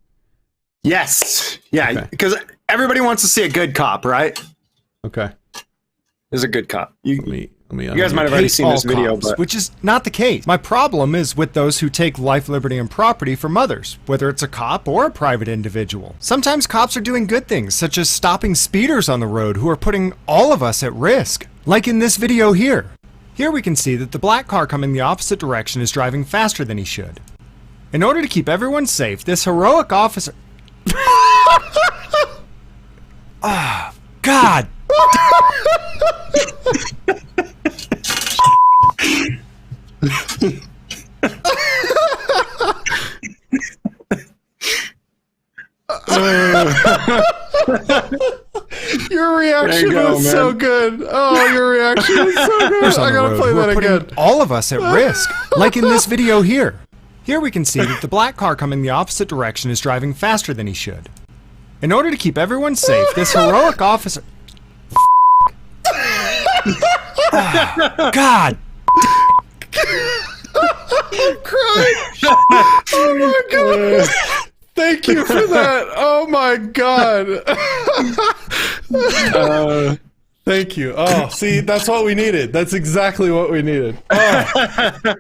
Yes. Yeah, because everybody wants to see a good cop, right? Okay. There's a good cop. You guys might have hate already seen all this video, cops, but which is not the case. My problem is with those who take life, liberty, and property from others, whether it's a cop or a private individual. Sometimes cops are doing good things, such as stopping speeders on the road who are putting all of us at risk, like in this video here. Here we can see that the black car coming the opposite direction is driving faster than he should. In order to keep everyone safe, this heroic officer... Ah, God! Your reaction was so good. Oh, your reaction was so good. I gotta play that again. All of us at risk, like in this video here. Here we can see that the black car coming the opposite direction is driving faster than he should. In order to keep everyone safe, this heroic officer... God! I'm crying. Oh my God. Thank you for that. Oh my God. Thank you. Oh, see, that's what we needed. That's exactly what we needed. Oh.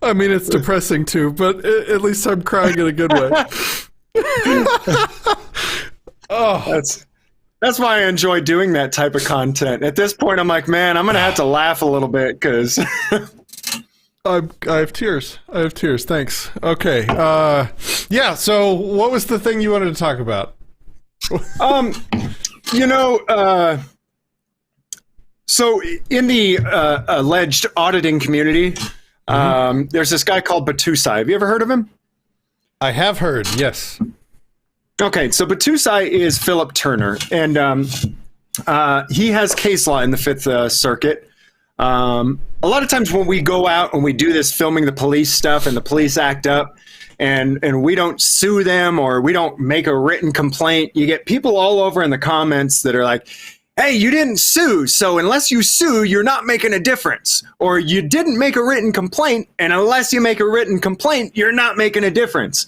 I mean, it's depressing too, but at least I'm crying in a good way. Oh, that's why I enjoy doing that type of content. At this point, I'm like, man, I'm gonna have to laugh a little bit because I have tears. I have tears. Thanks. Okay. Yeah. So, what was the thing you wanted to talk about? So in the alleged auditing community, there's this guy called Odysee. Have you ever heard of him? I have heard. Yes. Okay, so Odysee is Philip Turner, and he has case law in the Fifth Circuit. A lot of times when we go out and we do this filming the police stuff and the police act up, and we don't sue them or we don't make a written complaint, you get people all over in the comments that are like, hey, you didn't sue, so unless you sue, you're not making a difference. Or you didn't make a written complaint, and unless you make a written complaint, you're not making a difference.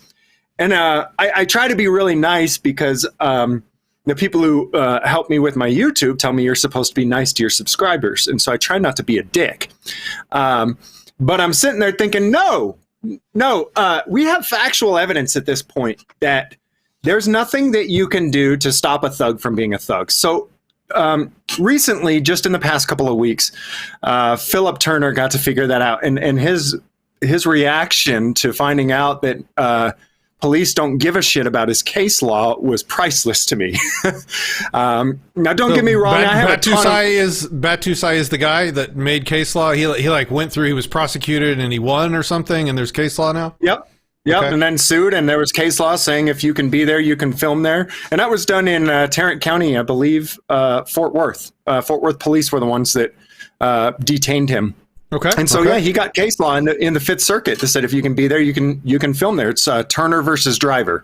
And I try to be really nice because the people who help me with my YouTube tell me you're supposed to be nice to your subscribers. And so I try not to be a dick. But I'm sitting there thinking, no, we have factual evidence at this point that there's nothing that you can do to stop a thug from being a thug. So recently, just in the past couple of weeks, Philip Turner got to figure that out. And his reaction to finding out that police don't give a shit about his case law was priceless to me. Now, don't get me wrong. I have Batusai is the guy that made case law. He like went through. He was prosecuted and he won or something. And there's case law now. Yep. Okay. And then sued, and there was case law saying if you can be there, you can film there. And that was done in Tarrant County, I believe, Fort Worth. Fort Worth police were the ones that detained him. Okay. And so he got case law in the Fifth Circuit that said if you can be there, you can film there. It's Turner versus Driver.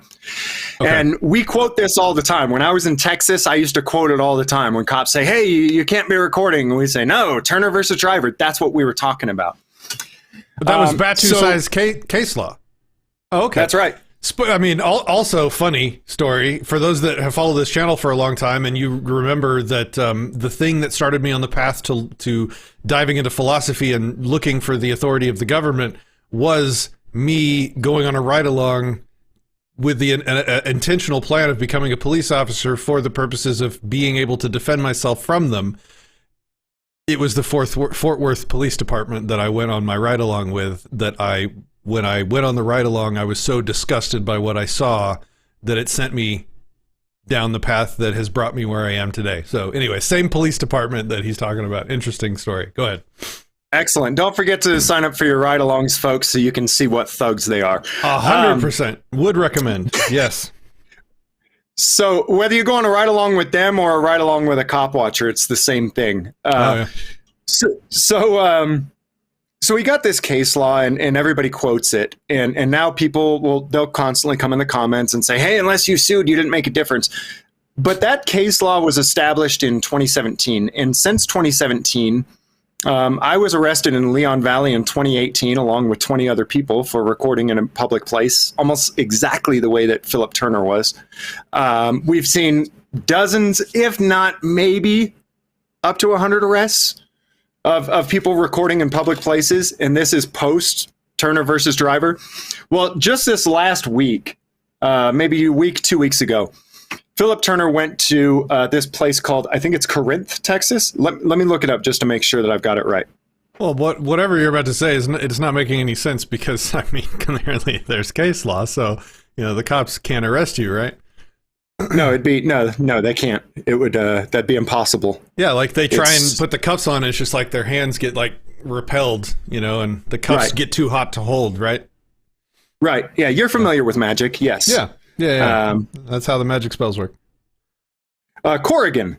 Okay. And we quote this all the time. When I was in Texas, I used to quote it all the time. When cops say, "Hey, you can't be recording," and we say, "No, Turner versus Driver." That's what we were talking about. But that was Batusai's case law. Oh, okay. That's right. I mean, also funny story for those that have followed this channel for a long time, and you remember that the thing that started me on the path to diving into philosophy and looking for the authority of the government was me going on a ride-along with the intentional plan of becoming a police officer for the purposes of being able to defend myself from them. It was the Fort Worth Police Department that I went on my ride-along with when I went on the ride-along, I was so disgusted by what I saw that it sent me down the path that has brought me where I am today. So anyway, same police department that he's talking about. Interesting story. Go ahead. Excellent. Don't forget to sign up for your ride-alongs, folks, so you can see what thugs they are. 100%. Would recommend. Yes. So whether you go on a ride-along with them or a ride-along with a cop watcher, it's the same thing. So we got this case law and everybody quotes it. And now they'll constantly come in the comments and say, hey, unless you sued, you didn't make a difference. But that case law was established in 2017. And since 2017, I was arrested in Leon Valley in 2018, along with 20 other people for recording in a public place, almost exactly the way that Philip Turner was. We've seen dozens, if not maybe up to 100 arrests of people recording in public places, and this is post Turner versus Driver. Well, just this last week, maybe a week, 2 weeks ago, Philip Turner went to this place called, I think it's Corinth, Texas. Let me look it up just to make sure that I've got it right. Well, whatever you're about to say it's not making any sense because, I mean, clearly there's case law, so the cops can't arrest you, right? No, they can't. It would that'd be impossible. Yeah, like they try and put the cuffs on. It's just like their hands get like repelled, and the cuffs get too hot to hold, right? Right. Yeah, you're familiar with magic. Yes. Yeah. That's how the magic spells work. Corrigan,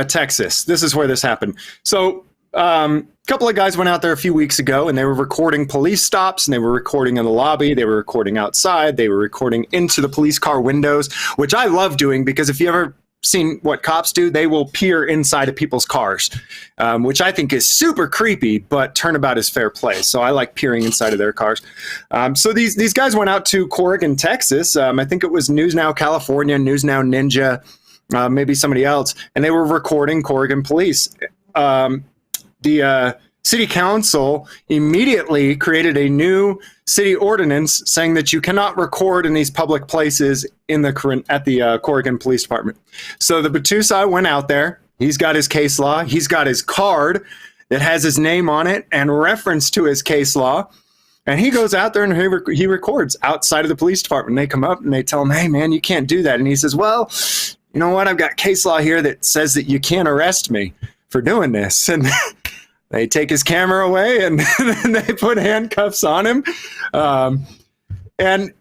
Texas. This is where this happened. So a couple of guys went out there a few weeks ago and they were recording police stops and they were recording in the lobby. They were recording outside. They were recording into the police car windows, which I love doing because if you ever seen what cops do, they will peer inside of people's cars, which I think is super creepy, but turnabout is fair play. So I like peering inside of their cars. So these guys went out to Corrigan, Texas. I think it was News Now California, News Now Ninja, maybe somebody else, and they were recording Corrigan police. The city council immediately created a new city ordinance saying that you cannot record in these public places at the Corrigan Police Department. So the Batusai went out there. He's got his case law. He's got his card that has his name on it and reference to his case law. And he goes out there and he records outside of the police department. They come up and they tell him, hey, man, you can't do that. And he says, well, you know what? I've got case law here that says that you can't arrest me for doing this. And they take his camera away and they put handcuffs on him. And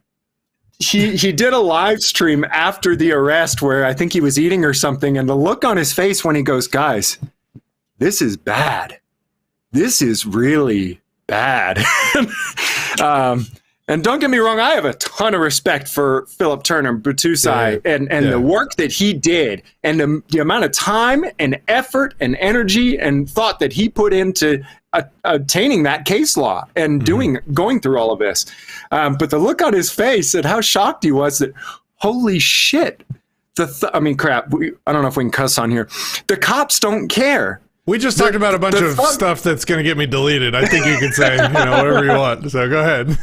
he did a live stream after the arrest where I think he was eating or something. And the look on his face when he goes, guys, this is bad. This is really bad. And don't get me wrong, I have a ton of respect for Philip Turner, Batusai, and the work that he did and the amount of time and effort and energy and thought that he put into obtaining that case law and going through all of this. But the look on his face and how shocked he was that, holy shit, crap, I don't know if we can cuss on here. The cops don't care. We just talked about a bunch of stuff that's going to get me deleted. I think you can say, whatever you want. So go ahead.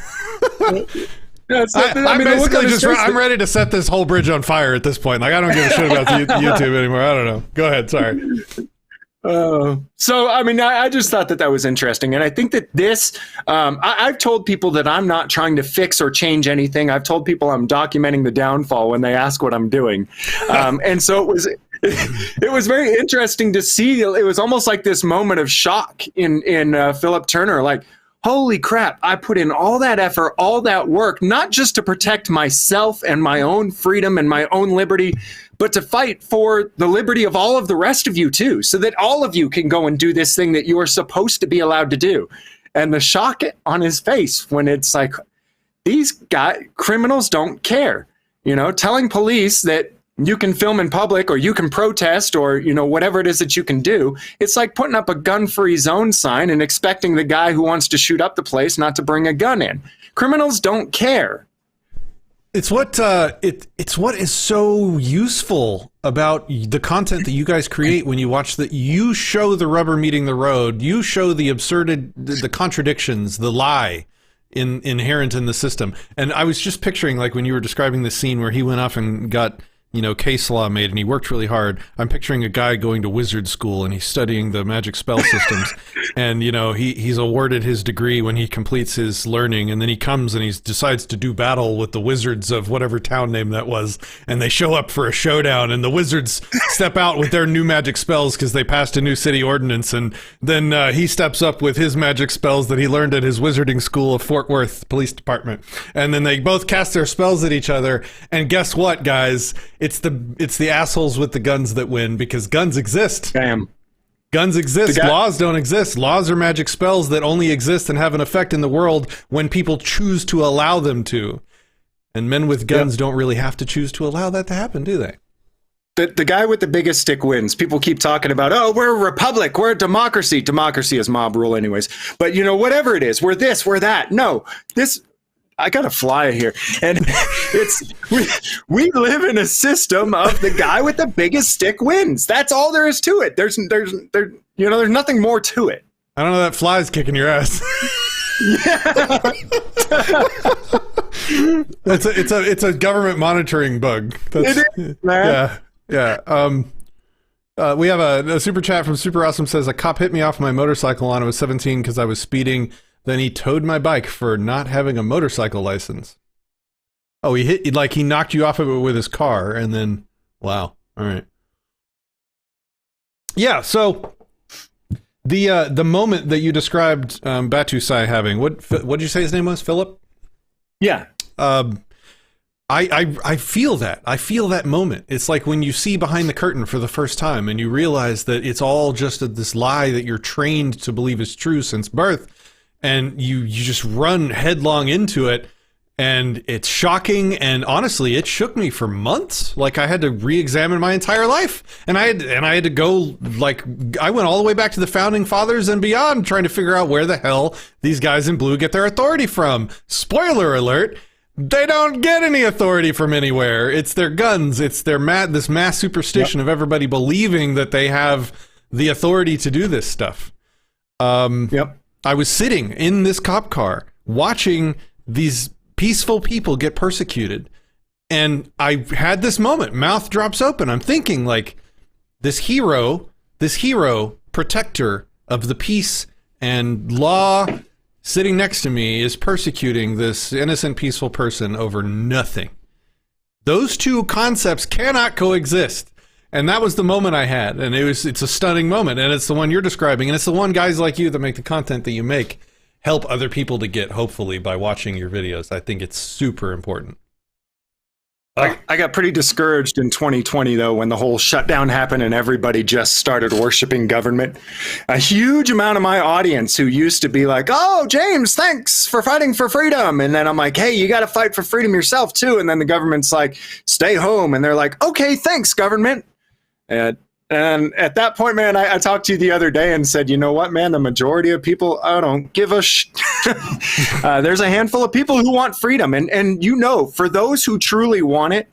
I'm ready to set this whole bridge on fire at this point. Like, I don't give a shit about YouTube anymore. I don't know. Go ahead. Sorry. So, I mean, I just thought that was interesting. And I think that this, I've told people that I'm not trying to fix or change anything. I've told people I'm documenting the downfall when they ask what I'm doing. And so it was very interesting to see. It was almost like this moment of shock in Philip Turner, like, holy crap, I put in all that effort, all that work, not just to protect myself and my own freedom and my own liberty, but to fight for the liberty of all of the rest of you too, so that all of you can go and do this thing that you are supposed to be allowed to do. And the shock on his face when it's like, these criminals don't care, telling police that you can film in public or you can protest or, whatever it is that you can do. It's like putting up a gun-free zone sign and expecting the guy who wants to shoot up the place not to bring a gun in. Criminals don't care. It's what it's what is so useful about the content that you guys create when you watch you show the rubber meeting the road, you show the the contradictions, the lie inherent in the system. And I was just picturing, like, when you were describing the scene where he went off and got case law made and he worked really hard. I'm picturing a guy going to wizard school and he's studying the magic spell systems and he's awarded his degree when he completes his learning, and then he comes and he decides to do battle with the wizards of whatever town name that was, and they show up for a showdown and the wizards step out with their new magic spells because they passed a new city ordinance, and then he steps up with his magic spells that he learned at his wizarding school of Fort Worth Police Department, and then they both cast their spells at each other, and guess what, guys? It's the assholes with the guns that win, because guns exist. Damn. Guns exist. Laws don't exist. Laws are magic spells that only exist and have an effect in the world when people choose to allow them to. And men with guns don't really have to choose to allow that to happen, do they? The guy with the biggest stick wins. People keep talking about, oh, we're a republic, we're a democracy. Democracy is mob rule anyways. But, whatever it is, we're this, we're that. No, I got a fly here, and we live in a system of the guy with the biggest stick wins. That's all there is to it. There's nothing more to it. I don't know, that fly's kicking your ass. It's a government monitoring bug. It is, man. Yeah. We have a super chat from Super Awesome. Says, a cop hit me off my motorcycle when I was 17 because I was speeding. Then he towed my bike for not having a motorcycle license. Oh, he knocked you off of it with his car, and then, wow. All right. Yeah, so the moment that you described Batusai having, what did you say his name was? Philip? Yeah. I feel that. I feel that moment. It's like when you see behind the curtain for the first time and you realize that it's all just this lie that you're trained to believe is true since birth. And you just run headlong into it, and it's shocking, and honestly, it shook me for months. Like, I had to re-examine my entire life, and I had to go, like, I went all the way back to the founding fathers and beyond, trying to figure out where the hell these guys in blue get their authority from. Spoiler alert, they don't get any authority from anywhere. It's their guns. It's their this mass superstition of everybody believing that they have the authority to do this stuff. I was sitting in this cop car watching these peaceful people get persecuted, and I had this moment, mouth drops open. I'm thinking, like, this hero protector of the peace and law sitting next to me is persecuting this innocent, peaceful person over nothing. Those two concepts cannot coexist. And that was the moment I had, and it's a stunning moment, and it's the one you're describing, and it's the one guys like you that make the content that you make help other people to get, hopefully, by watching your videos. I think it's super important. I got pretty discouraged in 2020, though, when the whole shutdown happened and everybody just started worshiping government. A huge amount of my audience who used to be like, oh, James, thanks for fighting for freedom. And then I'm like, hey, you got to fight for freedom yourself, too. And then the government's like, stay home. And they're like, okay, thanks, government. And at that point, man, I talked to you the other day and said, you know what, man, the majority of people, I don't give a there's a handful of people who want freedom. And for those who truly want it,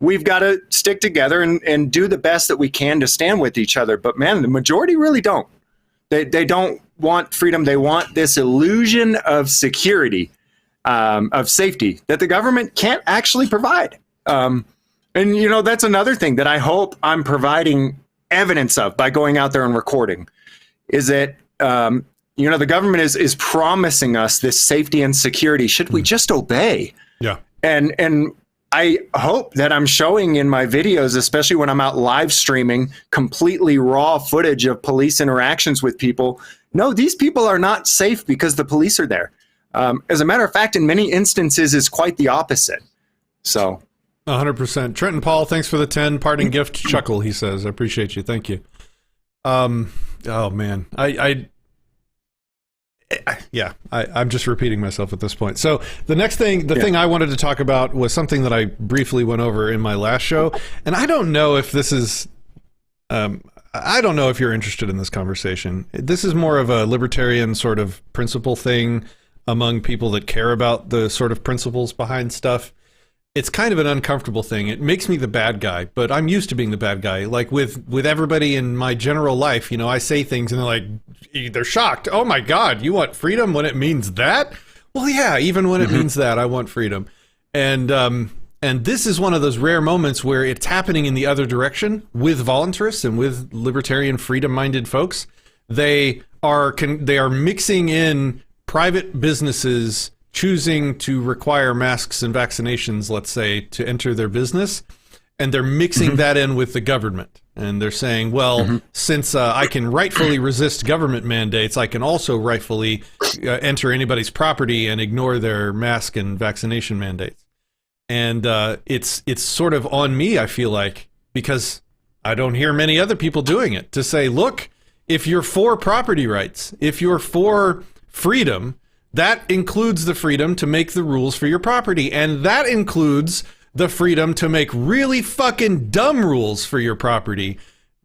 we've got to stick together and do the best that we can to stand with each other. But, man, the majority really don't. They don't want freedom. They want this illusion of security, of safety that the government can't actually provide. And, that's another thing that I hope I'm providing evidence of by going out there and recording is that, the government is promising us this safety and security. Should we just obey? Yeah. And I hope that I'm showing in my videos, especially when I'm out live streaming, completely raw footage of police interactions with people. No, these people are not safe because the police are there. As a matter of fact, in many instances, it's quite the opposite. So, 100%. Trenton Paul, thanks for the 10 parting gift chuckle. He says, I appreciate you. Thank you. Oh man, I'm just repeating myself at this point. So the next thing, thing I wanted to talk about was something that I briefly went over in my last show, and I don't know if this is, I don't know if you're interested in this conversation. This is more of a libertarian sort of principle thing among people that care about the sort of principles behind stuff. It's kind of an uncomfortable thing. It makes me the bad guy, but I'm used to being the bad guy. Like with everybody in my general life, I say things and they're shocked. Oh my God, you want freedom when it means that? Well, yeah, even when it means that, I want freedom. And this is one of those rare moments where it's happening in the other direction with voluntarists and with libertarian freedom-minded folks. They are mixing in private businesses choosing to require masks and vaccinations, let's say, to enter their business, and they're mixing that in with the government. And they're saying, well, since I can rightfully resist government mandates, I can also rightfully enter anybody's property and ignore their mask and vaccination mandates. And it's sort of on me, I feel like, because I don't hear many other people doing it, to say, look, if you're for property rights, if you're for freedom, that includes the freedom to make the rules for your property. And that includes the freedom to make really fucking dumb rules for your property.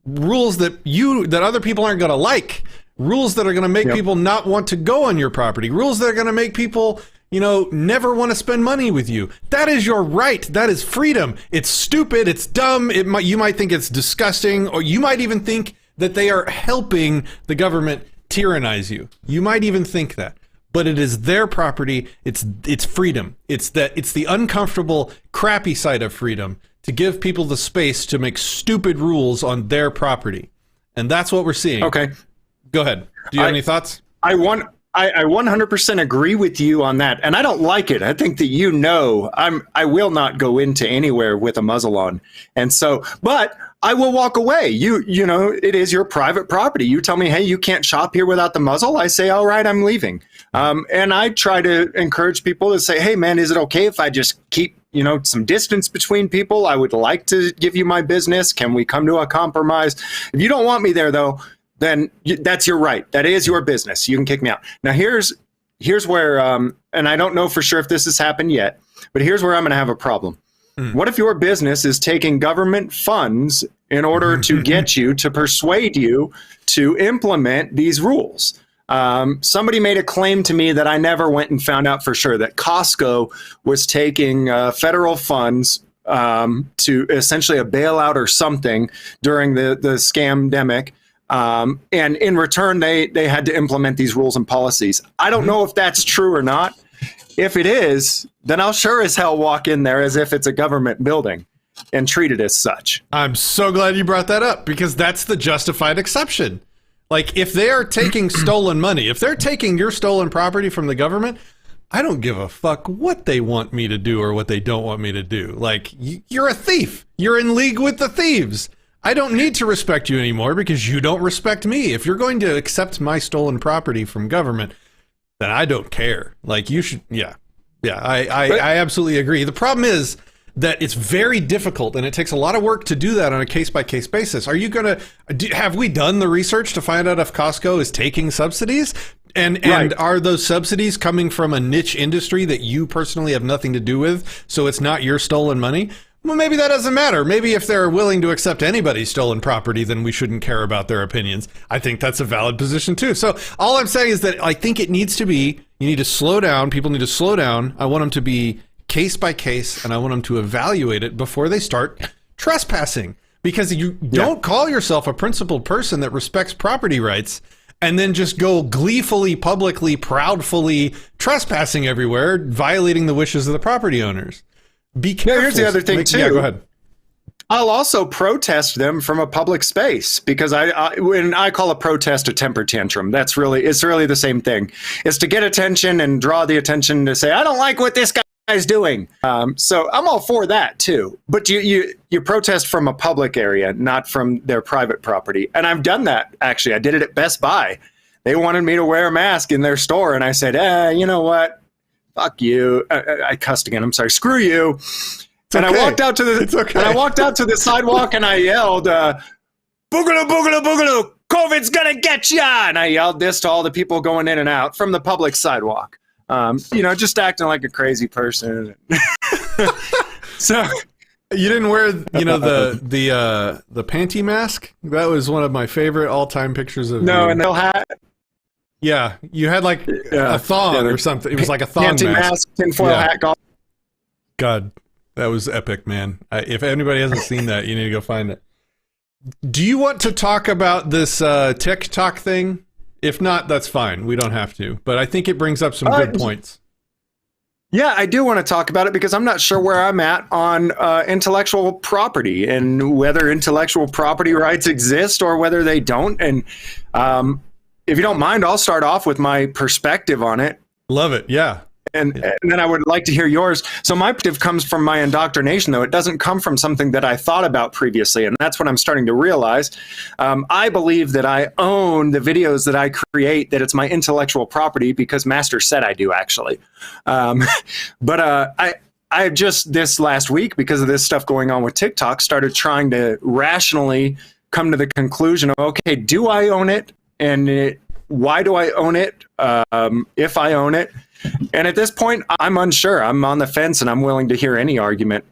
Rules that other people aren't going to like. Rules that are going to make people not want to go on your property. Rules that are going to make people, never want to spend money with you. That is your right. That is freedom. It's stupid. It's dumb. You might think it's disgusting, or you might even think that they are helping the government tyrannize you. You might even think that. But it is their property. It's freedom. It's the uncomfortable, crappy side of freedom, to give people the space to make stupid rules on their property. And that's what we're seeing. Okay. Go ahead. Do you have any thoughts? I 100% agree with you on that. And I don't like it. I think that I will not go into anywhere with a muzzle on. And so, but I will walk away. It is your private property. You tell me, hey, you can't shop here without the muzzle. I say, all right, I'm leaving. And I try to encourage people to say, hey, man, is it okay if I just keep, some distance between people? I would like to give you my business. Can we come to a compromise? If you don't want me there, though, then that's your right. That is your business. You can kick me out. Now, here's where, and I don't know for sure if this has happened yet, but here's where I'm going to have a problem. What if your business is taking government funds in order to get you, to persuade you to implement these rules? Somebody made a claim to me that I never went and found out for sure, that Costco was taking federal funds to essentially a bailout or something during the scamdemic. And in return, they had to implement these rules and policies. I don't know if that's true or not. If it is, then I'll sure as hell walk in there as if it's a government building and treat it as such. I'm so glad you brought that up, because that's the justified exception. Like, if they are taking stolen money, if they're taking your stolen property from the government, I don't give a fuck what they want me to do or what they don't want me to do. Like, you're a thief. You're in league with the thieves. I don't need to respect you anymore because you don't respect me. If you're going to accept my stolen property from government, then I don't care. Like, you should, I absolutely agree. The problem is that it's very difficult, and it takes a lot of work to do that on a case-by-case basis. Are you going to, have we done the research to find out if Costco is taking subsidies? And are those subsidies coming from a niche industry that you personally have nothing to do with, so it's not your stolen money? Well, maybe that doesn't matter. Maybe if they're willing to accept anybody's stolen property, then we shouldn't care about their opinions. I think that's a valid position too. So all I'm saying is that I think it needs to be, you need to slow down. People need to slow down. I want them to be case by case, and I want them to evaluate it before they start trespassing. Because you don't call yourself a principled person that respects property rights and then just go gleefully, publicly, proudfully trespassing everywhere, violating the wishes of the property owners. Be careful. Here's the other thing too. Yeah, go ahead. I'll also protest them from a public space because when I call a protest a temper tantrum, it's really the same thing. It's to get attention and draw the attention to say, I don't like what this guy's doing. So I'm all for that too. But you protest from a public area, not from their private property. And I've done that, actually. I did it at Best Buy. They wanted me to wear a mask in their store. And I said, you know what? Fuck you. I cussed again. I'm sorry. Screw you. And I walked out to the sidewalk and I yelled, boogaloo, boogaloo, boogaloo, COVID's gonna get ya! And I yelled this to all the people going in and out from the public sidewalk. Just acting like a crazy person. So you didn't wear, the panty mask? That was one of my favorite all-time pictures of no, you. and no hat. Yeah, you had like a thong or something. It was like a thong panty mask, tinfoil hat, golf. God. That was epic, man. If anybody hasn't seen that, you need to go find it. Do you want to talk about this TikTok thing? If not, that's fine. We don't have to. But I think it brings up some good points. Yeah, I do want to talk about it because I'm not sure where I'm at on intellectual property and whether intellectual property rights exist or whether they don't. And if you don't mind, I'll start off with my perspective on it. Love it. Yeah. And then I would like to hear yours. So my perspective comes from my indoctrination, though. It doesn't come from something that I thought about previously. And that's what I'm starting to realize. I believe that I own the videos that I create, that it's my intellectual property because Master said I do, actually. But I just this last week, because of this stuff going on with TikTok, started trying to rationally come to the conclusion of, okay, do I own it? And why do I own it? If I own it? And at this point, I'm unsure. I'm on the fence, and I'm willing to hear any argument.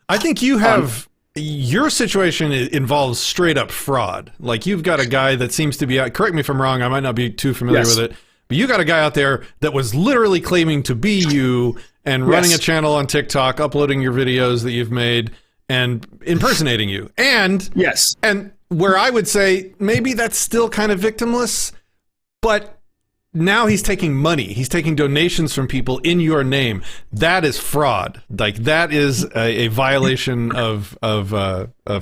I think you have your situation involves straight up fraud. Like you've got a guy that seems to be out. Correct me if I'm wrong. I might not be too familiar with it, but you got a guy out there that was literally claiming to be you and running a channel on TikTok, uploading your videos that you've made and impersonating you. And and where I would say maybe that's still kind of victimless, but now he's taking money. He's taking donations from people in your name. That is fraud. Like that is a violation of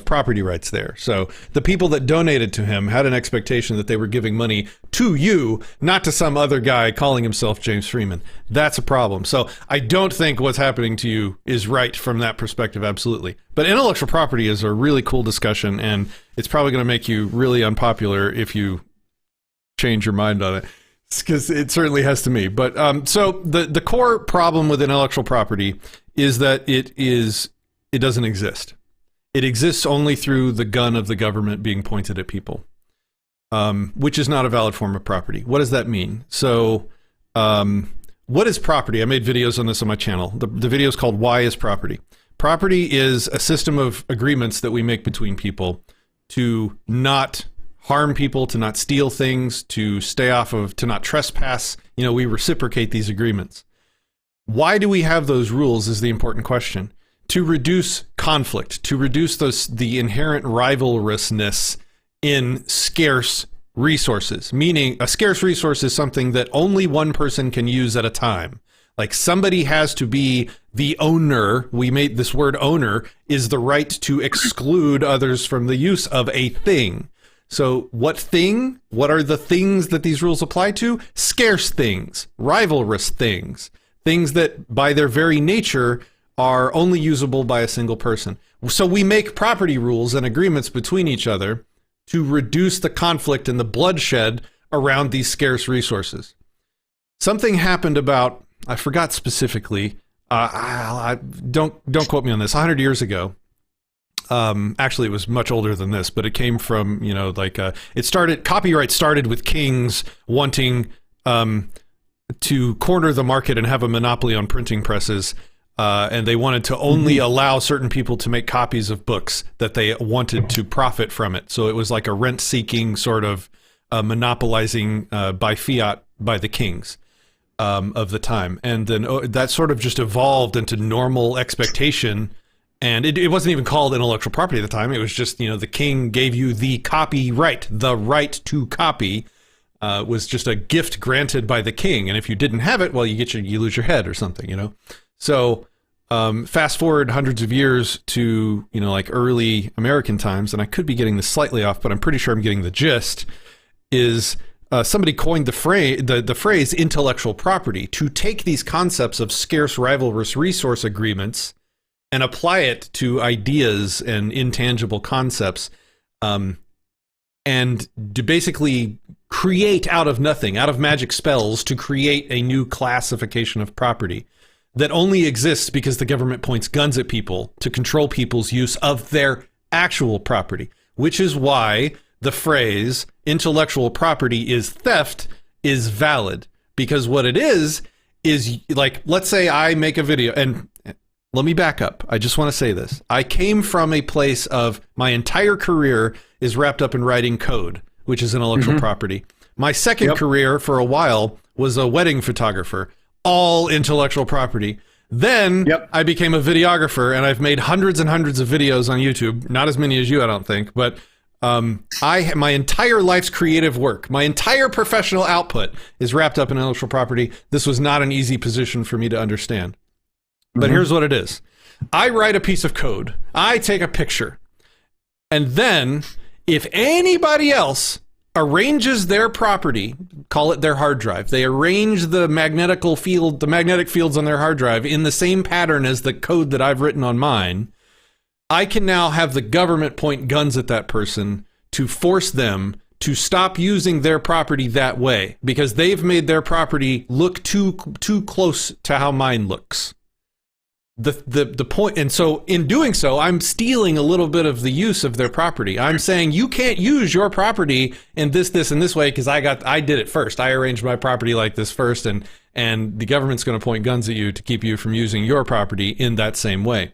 property rights there. So the people that donated to him had an expectation that they were giving money to you, not to some other guy calling himself James Freeman. That's a problem. So I don't think what's happening to you is right from that perspective. Absolutely. But intellectual property is a really cool discussion, and it's probably going to make you really unpopular if you change your mind on it. Because it certainly has to me. But so the core problem with intellectual property is that it doesn't exist. It exists only through the gun of the government being pointed at people, which is not a valid form of property. What does that mean? So what is property? I made videos on this on my channel. The video is called Why is Property? Property is a system of agreements that we make between people to not harm people, to not steal things, to not trespass. We reciprocate these agreements. Why do we have those rules is the important question. To reduce conflict, to reduce the inherent rivalrousness in scarce resources, meaning a scarce resource is something that only one person can use at a time. Like somebody has to be the owner. We made this word owner is the right to exclude others from the use of a thing. So what are the things that these rules apply to? Scarce things, rivalrous things, things that by their very nature are only usable by a single person. So we make property rules and agreements between each other to reduce the conflict and the bloodshed around these scarce resources. Something happened about, I forgot specifically, don't quote me on this, 100 years ago. Actually, it was much older than this, but it came from, copyright started with kings wanting to corner the market and have a monopoly on printing presses. And they wanted to only allow certain people to make copies of books that they wanted to profit from it. So it was like a rent-seeking sort of monopolizing by fiat by the kings of the time. And then that sort of just evolved into normal expectation. And it wasn't even called intellectual property at the time. It was just, the king gave you the copyright. The right to copy was just a gift granted by the king. And if you didn't have it, well, you lose your head or something, So fast forward hundreds of years to, like early American times, and I could be getting this slightly off, but I'm pretty sure I'm getting the gist, is somebody coined the phrase intellectual property to take these concepts of scarce rivalrous resource agreements and apply it to ideas and intangible concepts, and to basically create out of nothing, out of magic spells, to create a new classification of property that only exists because the government points guns at people to control people's use of their actual property, which is why the phrase intellectual property is theft is valid. Because what it is like, let's say I make a video, and let me back up. I just want to say this. I came from a place of my entire career is wrapped up in writing code, which is intellectual property. My second career for a while was a wedding photographer, all intellectual property. Then I became a videographer, and I've made hundreds and hundreds of videos on YouTube. Not as many as you, I don't think, but my entire life's creative work, my entire professional output is wrapped up in intellectual property. This was not an easy position for me to understand. But here's what it is. I write a piece of code. I take a picture. And then if anybody else arranges their property, call it their hard drive, they arrange the magnetic fields on their hard drive in the same pattern as the code that I've written on mine, I can now have the government point guns at that person to force them to stop using their property that way, because they've made their property look too close to how mine looks. The point, and so in doing so, I'm stealing a little bit of the use of their property. I'm saying you can't use your property in this, and this way because I did it first. I arranged my property like this first, and the government's going to point guns at you to keep you from using your property in that same way.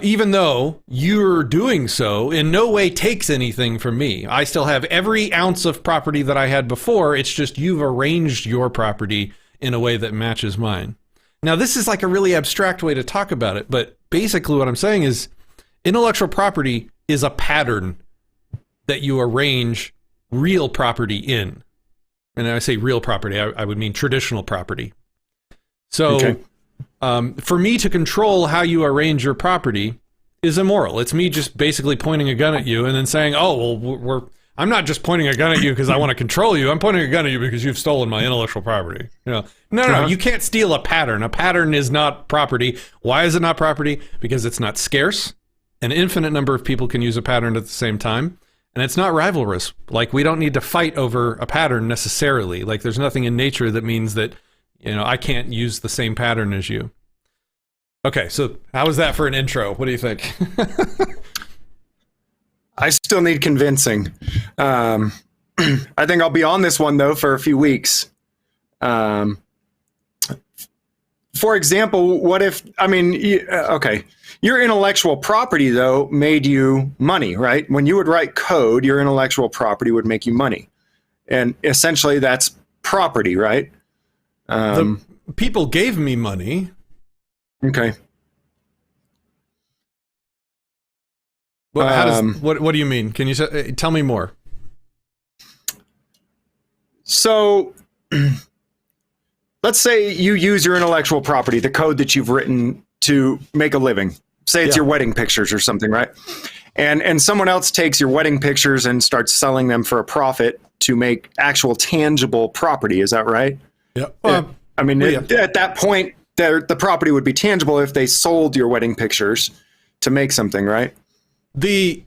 Even though you're doing so in no way takes anything from me. I still have every ounce of property that I had before. It's just you've arranged your property in a way that matches mine. Now, this is like a really abstract way to talk about it, but basically what I'm saying is intellectual property is a pattern that you arrange real property in. And I say real property, I would mean traditional property. So for me to control how you arrange your property is immoral. It's me just basically pointing a gun at you and then saying, oh, well, I'm not just pointing a gun at you because I want to control you. I'm pointing a gun at you because you've stolen my intellectual property. No, you can't steal a pattern. A pattern is not property. Why is it not property? Because it's not scarce. An infinite number of people can use a pattern at the same time. And it's not rivalrous. Like, we don't need to fight over a pattern necessarily. Like, there's nothing in nature that means that, I can't use the same pattern as you. Okay, so how was that for an intro? What do you think? I still need convincing. I think I'll be on this one, though, for a few weeks. For example, what if, your intellectual property, though, made you money, right? When you would write code, your intellectual property would make you money. And essentially that's property, right? The people gave me money. Okay. Well, what do you mean? Can you tell me more? So let's say you use your intellectual property, the code that you've written to make a living. Say it's your wedding pictures or something, right? And someone else takes your wedding pictures and starts selling them for a profit to make actual tangible property. Is that right? Yeah. At that point, the property would be tangible if they sold your wedding pictures to make something, right? The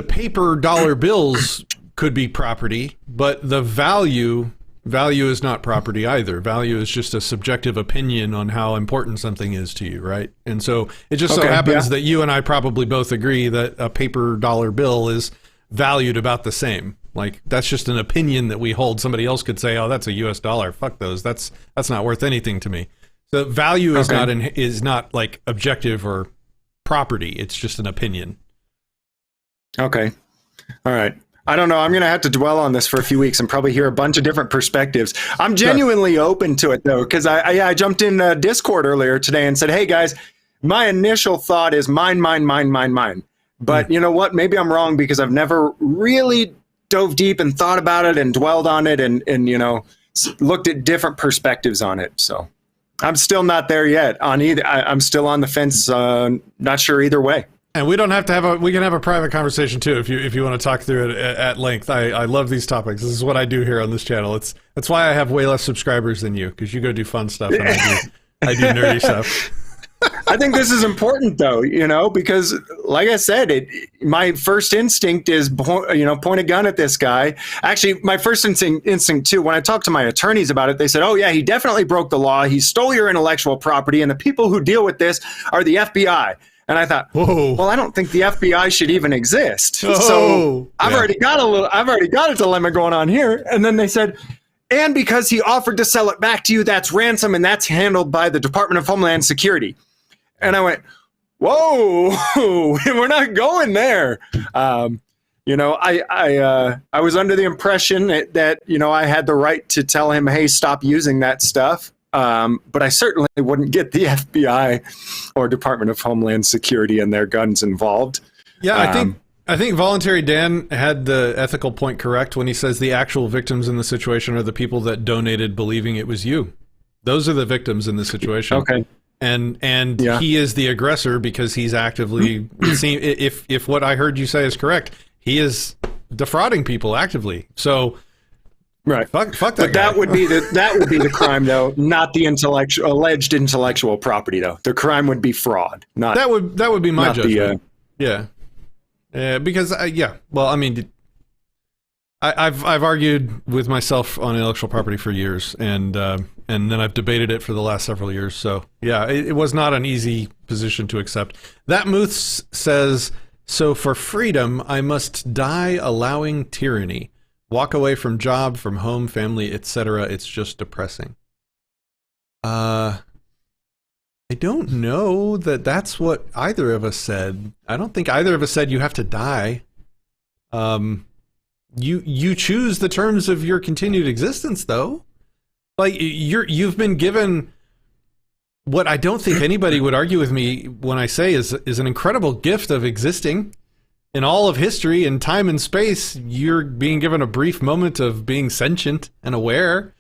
paper dollar bills could be property, but the value is not property either. Value is just a subjective opinion on how important something is to you, right? And so it just so happens that you and I probably both agree that a paper dollar bill is valued about the same. Like, that's just an opinion that we hold. Somebody else could say, "Oh, that's a US dollar. Fuck those. That's not worth anything to me." So value is not like objective or property. It's just an opinion. Okay. All right. I don't know. I'm going to have to dwell on this for a few weeks and probably hear a bunch of different perspectives. I'm genuinely open to it, though, because I jumped in Discord earlier today and said, hey, guys, my initial thought is mine. But you know what? Maybe I'm wrong because I've never really dove deep and thought about it and dwelled on it and looked at different perspectives on it. So I'm still not there yet on either. I'm still on the fence. Not sure either way. And we don't have to have we can have a private conversation too if you want to talk through it at length. I love these topics. This is what I do here on this channel. That's why I have way less subscribers than you, because you go do fun stuff and I do nerdy stuff. I think this is important though, because like I said, my first instinct is, point a gun at this guy. Actually, my first instinct too, when I talked to my attorneys about it, they said, oh yeah, he definitely broke the law. He stole your intellectual property, and the people who deal with this are the FBI. And I thought, whoa, well, I don't think the FBI should even exist. Oh, so I've already got a dilemma going on here. And then they said, and because he offered to sell it back to you, that's ransom, and that's handled by the Department of Homeland Security. And I went, whoa, we're not going there. I was under the impression that I had the right to tell him, hey, stop using that stuff. But I certainly wouldn't get the FBI or Department of Homeland Security and their guns involved. Yeah, I think Voluntary Dan had the ethical point correct when he says the actual victims in the situation are the people that donated believing it was you. Those are the victims in this situation. Okay. And he is the aggressor because he's actively, if what I heard you say is correct, he is defrauding people actively. So, right, fuck that. But guy. that would be the crime though, not the alleged intellectual property though. The crime would be fraud. Not that would be my judgment. Yeah. Because well, I mean, I've argued with myself on intellectual property for years, and then I've debated it for the last several years. So yeah, it was not an easy position to accept. That Muth says, so for freedom, I must die allowing tyranny. Walk away from job, from home, family, etc. It's just depressing. I don't know that that's what either of us said. I don't think either of us said you have to die. You choose the terms of your continued existence, though. Like you've been given what I don't think anybody would argue with me when I say is an incredible gift of existing. In all of history, in time and space, you're being given a brief moment of being sentient and aware.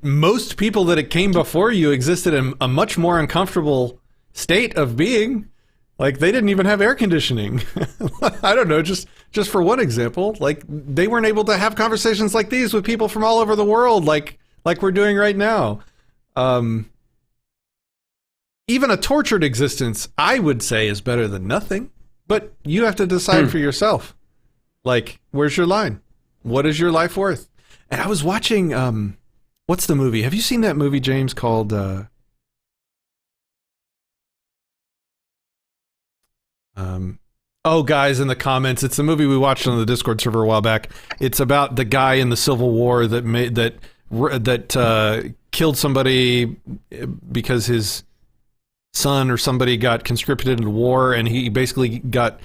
Most people that came before you existed in a much more uncomfortable state of being. Like, they didn't even have air conditioning. I don't know, just for one example, like, they weren't able to have conversations like these with people from all over the world, like we're doing right now. Even a tortured existence, I would say, is better than nothing. But you have to decide for yourself. Like, where's your line? What is your life worth? And I was watching, what's the movie? Have you seen that movie, James, called... oh, guys, in the comments, it's the movie we watched on the Discord server a while back. It's about the guy in the Civil War that killed somebody because his son or somebody got conscripted into war, and he basically got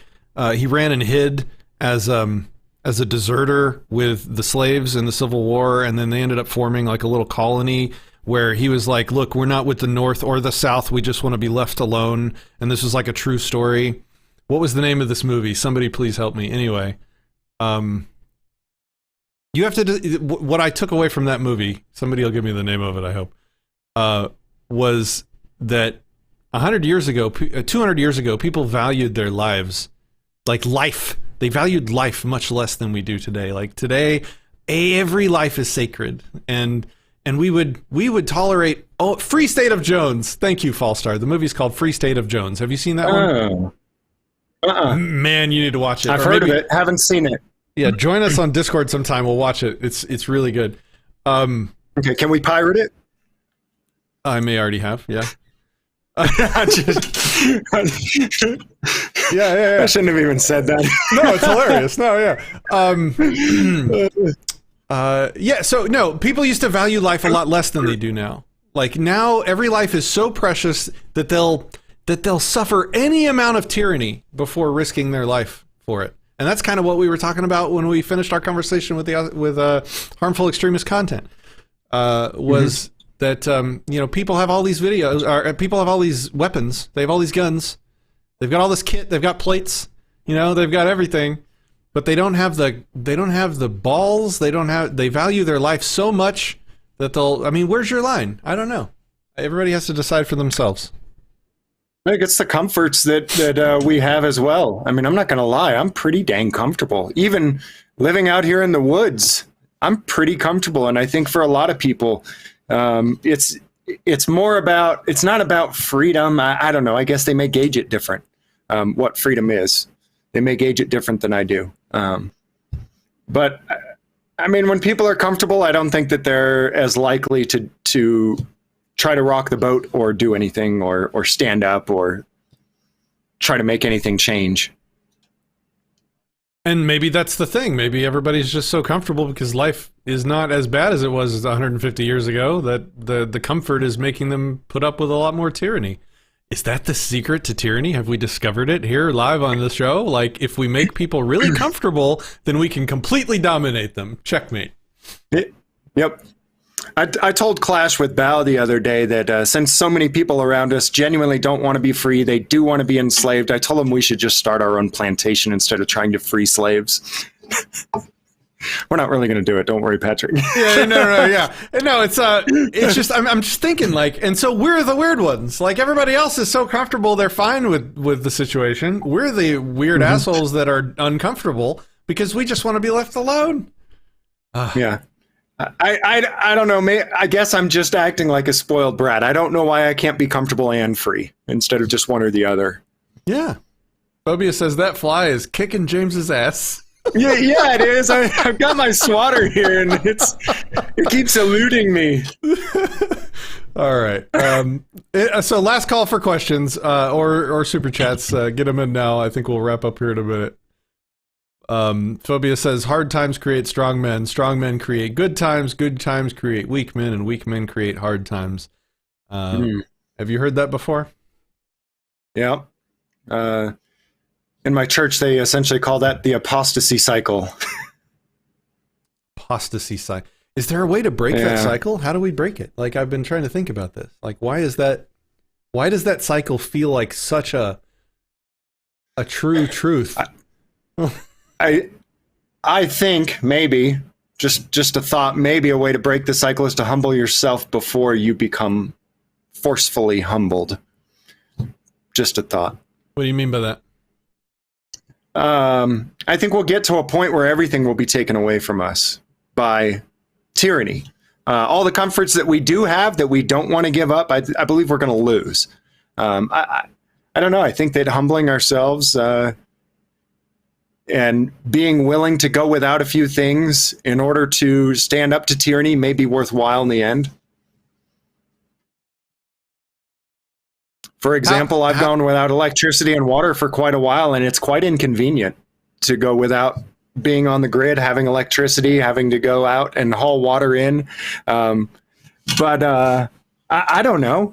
he ran and hid as a deserter with the slaves in the Civil War, and then they ended up forming like a little colony where he was like, look, we're not with the North or the South, we just want to be left alone. And this was like a true story. What was the name of this movie? Somebody please help me. Anyway, you have to what I took away from that movie, somebody will give me the name of it, I hope, was that 100 years ago, 200 years ago, people valued their lives, like life. They valued life much less than we do today. Like today, every life is sacred, and we would tolerate. Oh, Free State of Jones. Thank you, Fallstar. The movie's called Free State of Jones. Have you seen that one? Man, you need to watch it. I've heard of it. Haven't seen it. Yeah, join us on Discord sometime. We'll watch it. It's really good. Okay, can we pirate it? I may already have. Yeah. Yeah. I shouldn't have even said that. No, it's hilarious. No, yeah. Yeah, so no, people used to value life a lot less than they do now. Like now, every life is so precious that they'll suffer any amount of tyranny before risking their life for it. And that's kind of what we were talking about when we finished our conversation with harmful extremist content. Was that people have all these videos, or people have all these weapons, they have all these guns, they've got all this kit, they've got plates, they've got everything, but they don't have the balls, they value their life so much that where's your line? I don't know. Everybody has to decide for themselves. I think it's the comforts that we have as well. I mean, I'm not going to lie. I'm pretty dang comfortable. Even living out here in the woods, I'm pretty comfortable. And I think for a lot of people, it's more about, it's not about freedom. I don't know. I guess they may gauge it different, what freedom is. They may gauge it different than I do. But I mean, when people are comfortable, I don't think that they're as likely to try to rock the boat or do anything or stand up or try to make anything change. And maybe that's the thing. Maybe everybody's just so comfortable because life is not as bad as it was 150 years ago, that the comfort is making them put up with a lot more tyranny. Is that the secret to tyranny? Have we discovered it here live on the show? Like, if we make people really comfortable, then we can completely dominate them. Checkmate. Yep. I told Clash with Bao the other day that since so many people around us genuinely don't want to be free, they do want to be enslaved, I told them we should just start our own plantation instead of trying to free slaves. We're not really going to do it. Don't worry, Patrick. Yeah, no, it's just I'm just thinking, like, and so we're the weird ones. Like, everybody else is so comfortable, they're fine with the situation. We're the weird assholes that are uncomfortable because we just want to be left alone. Yeah. I don't know. I guess I'm just acting like a spoiled brat. I don't know why I can't be comfortable and free instead of just one or the other. Yeah. Phobia says that fly is kicking James's ass. Yeah, it is. I've got my swatter here, and it keeps eluding me. All right. So last call for questions or super chats. Get them in now. I think we'll wrap up here in a minute. Phobia says hard times create strong men create good times create weak men, and weak men create hard times. Have you heard that before? Yeah. In my church, they essentially call that the apostasy cycle. Apostasy cycle. Is there a way to break that cycle? How do we break it? Like, I've been trying to think about this. Like, why does that cycle feel like such a true truth? I think maybe just a thought, maybe a way to break the cycle is to humble yourself before you become forcefully humbled. Just a thought. What do you mean by that? I think we'll get to a point where everything will be taken away from us by tyranny. All the comforts that we do have that we don't want to give up, I believe we're going to lose. I don't know. I think that humbling ourselves and being willing to go without a few things in order to stand up to tyranny may be worthwhile in the end. For example, I've gone without electricity and water for quite a while, and it's quite inconvenient to go without being on the grid, having electricity, having to go out and haul water in. But I don't know.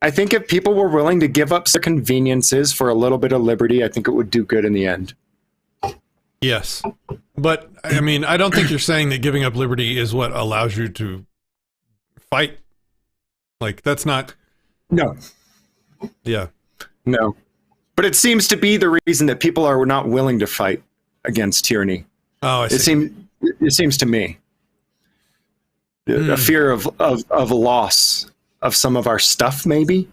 I think if people were willing to give up their conveniences for a little bit of liberty, I think it would do good in the end. Yes. But, I mean, I don't think you're saying that giving up liberty is what allows you to fight. Like, that's not... No. Yeah. No. But it seems to be the reason that people are not willing to fight against tyranny. Oh, I see. It seems to me. A fear of loss of some of our stuff, maybe.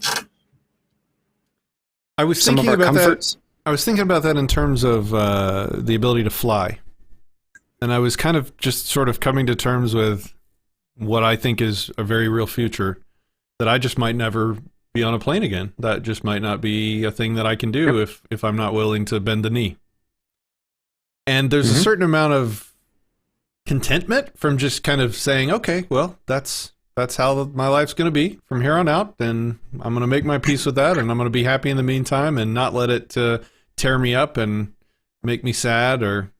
I was some thinking of our about comforts. that. I was thinking about that in terms of the ability to fly. And I was kind of just sort of coming to terms with what I think is a very real future, that I just might never be on a plane again. That just might not be a thing that I can do if I'm not willing to bend the knee. And there's a certain amount of contentment from just kind of saying, okay, well, that's how my life's going to be from here on out, and I'm going to make my peace with that, and I'm going to be happy in the meantime and not let it tear me up and make me sad or,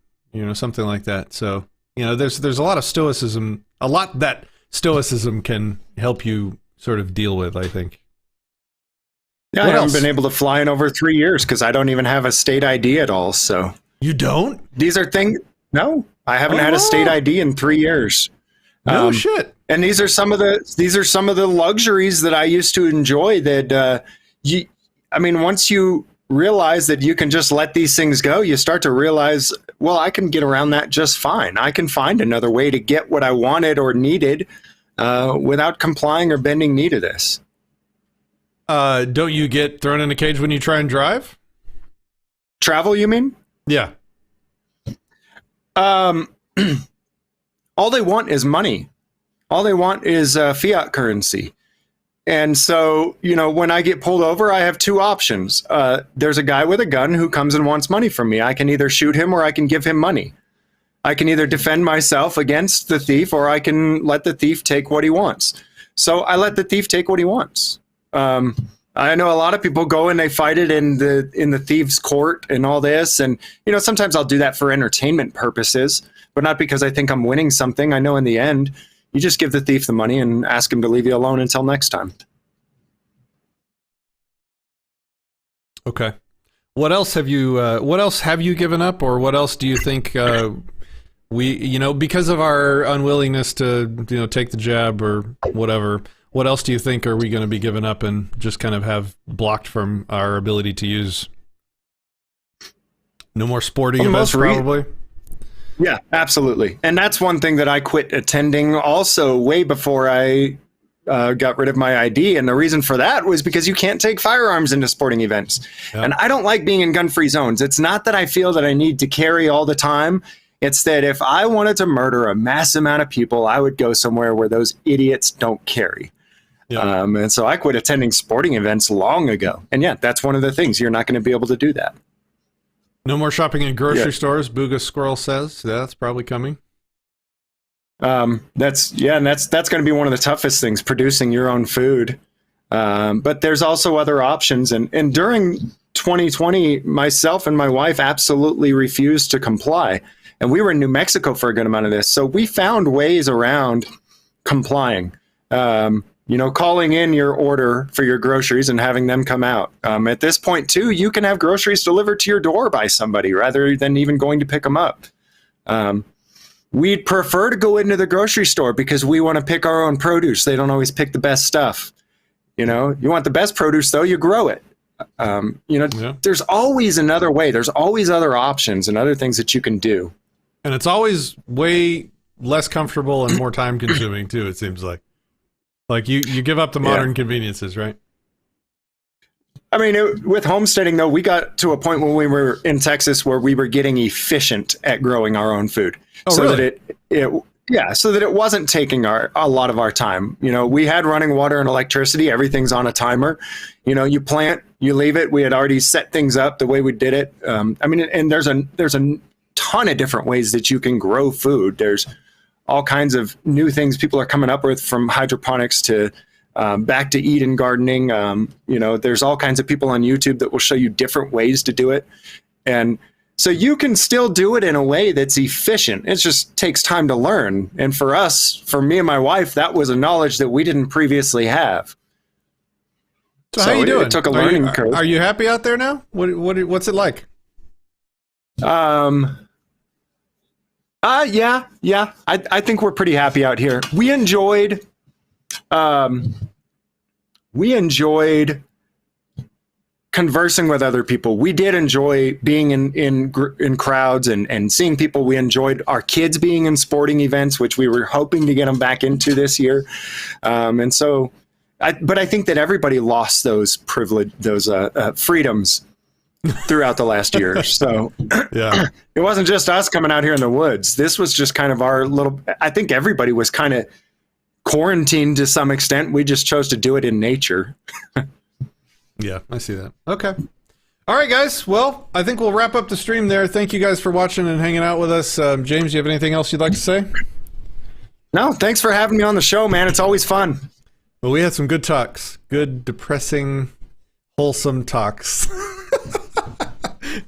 something like that. So, there's a lot of stoicism, a lot that stoicism can help you sort of deal with, I think. Yeah, I haven't been able to fly in over 3 years because I don't even have a state ID at all. So you don't? These are things. No, I haven't had a state ID in 3 years. No shit. And these are some of the luxuries that I used to enjoy. That once you realize that you can just let these things go, you start to realize, well, I can get around that just fine. I can find another way to get what I wanted or needed. without complying or bending knee to this. Don't you get thrown in a cage when you try and drive? Travel, you mean? Yeah. All they want is money. All they want is fiat currency. And so, when I get pulled over, I have two options. There's a guy with a gun who comes and wants money from me. I can either shoot him or I can give him money. I can either defend myself against the thief or I can let the thief take what he wants. So I let the thief take what he wants. I know a lot of people go and they fight it in the thieves' court and all this. And, sometimes I'll do that for entertainment purposes, but not because I think I'm winning something. I know in the end, you just give the thief the money and ask him to leave you alone until next time. Okay. What else have you given up, or what else do you think because of our unwillingness to take the jab or whatever, what else do you think are we going to be giving up and just kind of have blocked from our ability to use? No more sporting events, probably? Yeah, absolutely. And that's one thing that I quit attending also way before I got rid of my ID. And the reason for that was because you can't take firearms into sporting events. Yep. And I don't like being in gun-free zones. It's not that I feel that I need to carry all the time. It's that if I wanted to murder a mass amount of people, I would go somewhere where those idiots don't carry. Yep. And so I quit attending sporting events long ago. And yeah, that's one of the things. You're not going to be able to do that. No more shopping in grocery stores, Booga Squirrel says. Yeah, that's probably coming. That's going to be one of the toughest things, producing your own food. But there's also other options. And during 2020, myself and my wife absolutely refused to comply. And we were in New Mexico for a good amount of this. So we found ways around complying. Calling in your order for your groceries and having them come out. At this point, too, you can have groceries delivered to your door by somebody rather than even going to pick them up. We'd prefer to go into the grocery store because we want to pick our own produce. They don't always pick the best stuff. You want the best produce, though, you grow it. There's always another way. There's always other options and other things that you can do. And it's always way less comfortable and more time consuming, too, it seems like. Like you give up the modern conveniences, right? I mean, with homesteading, though, we got to a point when we were in Texas where we were getting efficient at growing our own food. Oh, so really? So that it wasn't taking a lot of our time. We had running water and electricity. Everything's on a timer. You plant, you leave it. We had already set things up the way we did it. And there's a ton of different ways that you can grow food. There's all kinds of new things people are coming up with, from hydroponics to back to Eden gardening. There's all kinds of people on YouTube that will show you different ways to do it. And so you can still do it in a way that's efficient. It just takes time to learn. And for me and my wife, that was a knowledge that we didn't previously have. So how you doing? It took a learning curve. Are you happy out there now? What's it like? Yeah. I think we're pretty happy out here. We enjoyed conversing with other people. We did enjoy being in crowds and seeing people. We enjoyed our kids being in sporting events, which we were hoping to get them back into this year. But I think that everybody lost those freedoms throughout the last year. So it wasn't just us coming out here in the woods. This was just kind of I think everybody was kind of quarantined to some extent. We just chose to do it in nature. Yeah, I see that. Okay. All right, guys. Well, I think we'll wrap up the stream there. Thank you guys for watching and hanging out with us. James, you have anything else you'd like to say? No, thanks for having me on the show, man. It's always fun. Well, we had some good talks. Good, depressing, wholesome talks.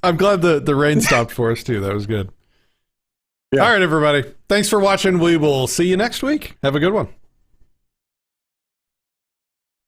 I'm glad the rain stopped for us, too. That was good. Yeah. All right, everybody. Thanks for watching. We will see you next week. Have a good one.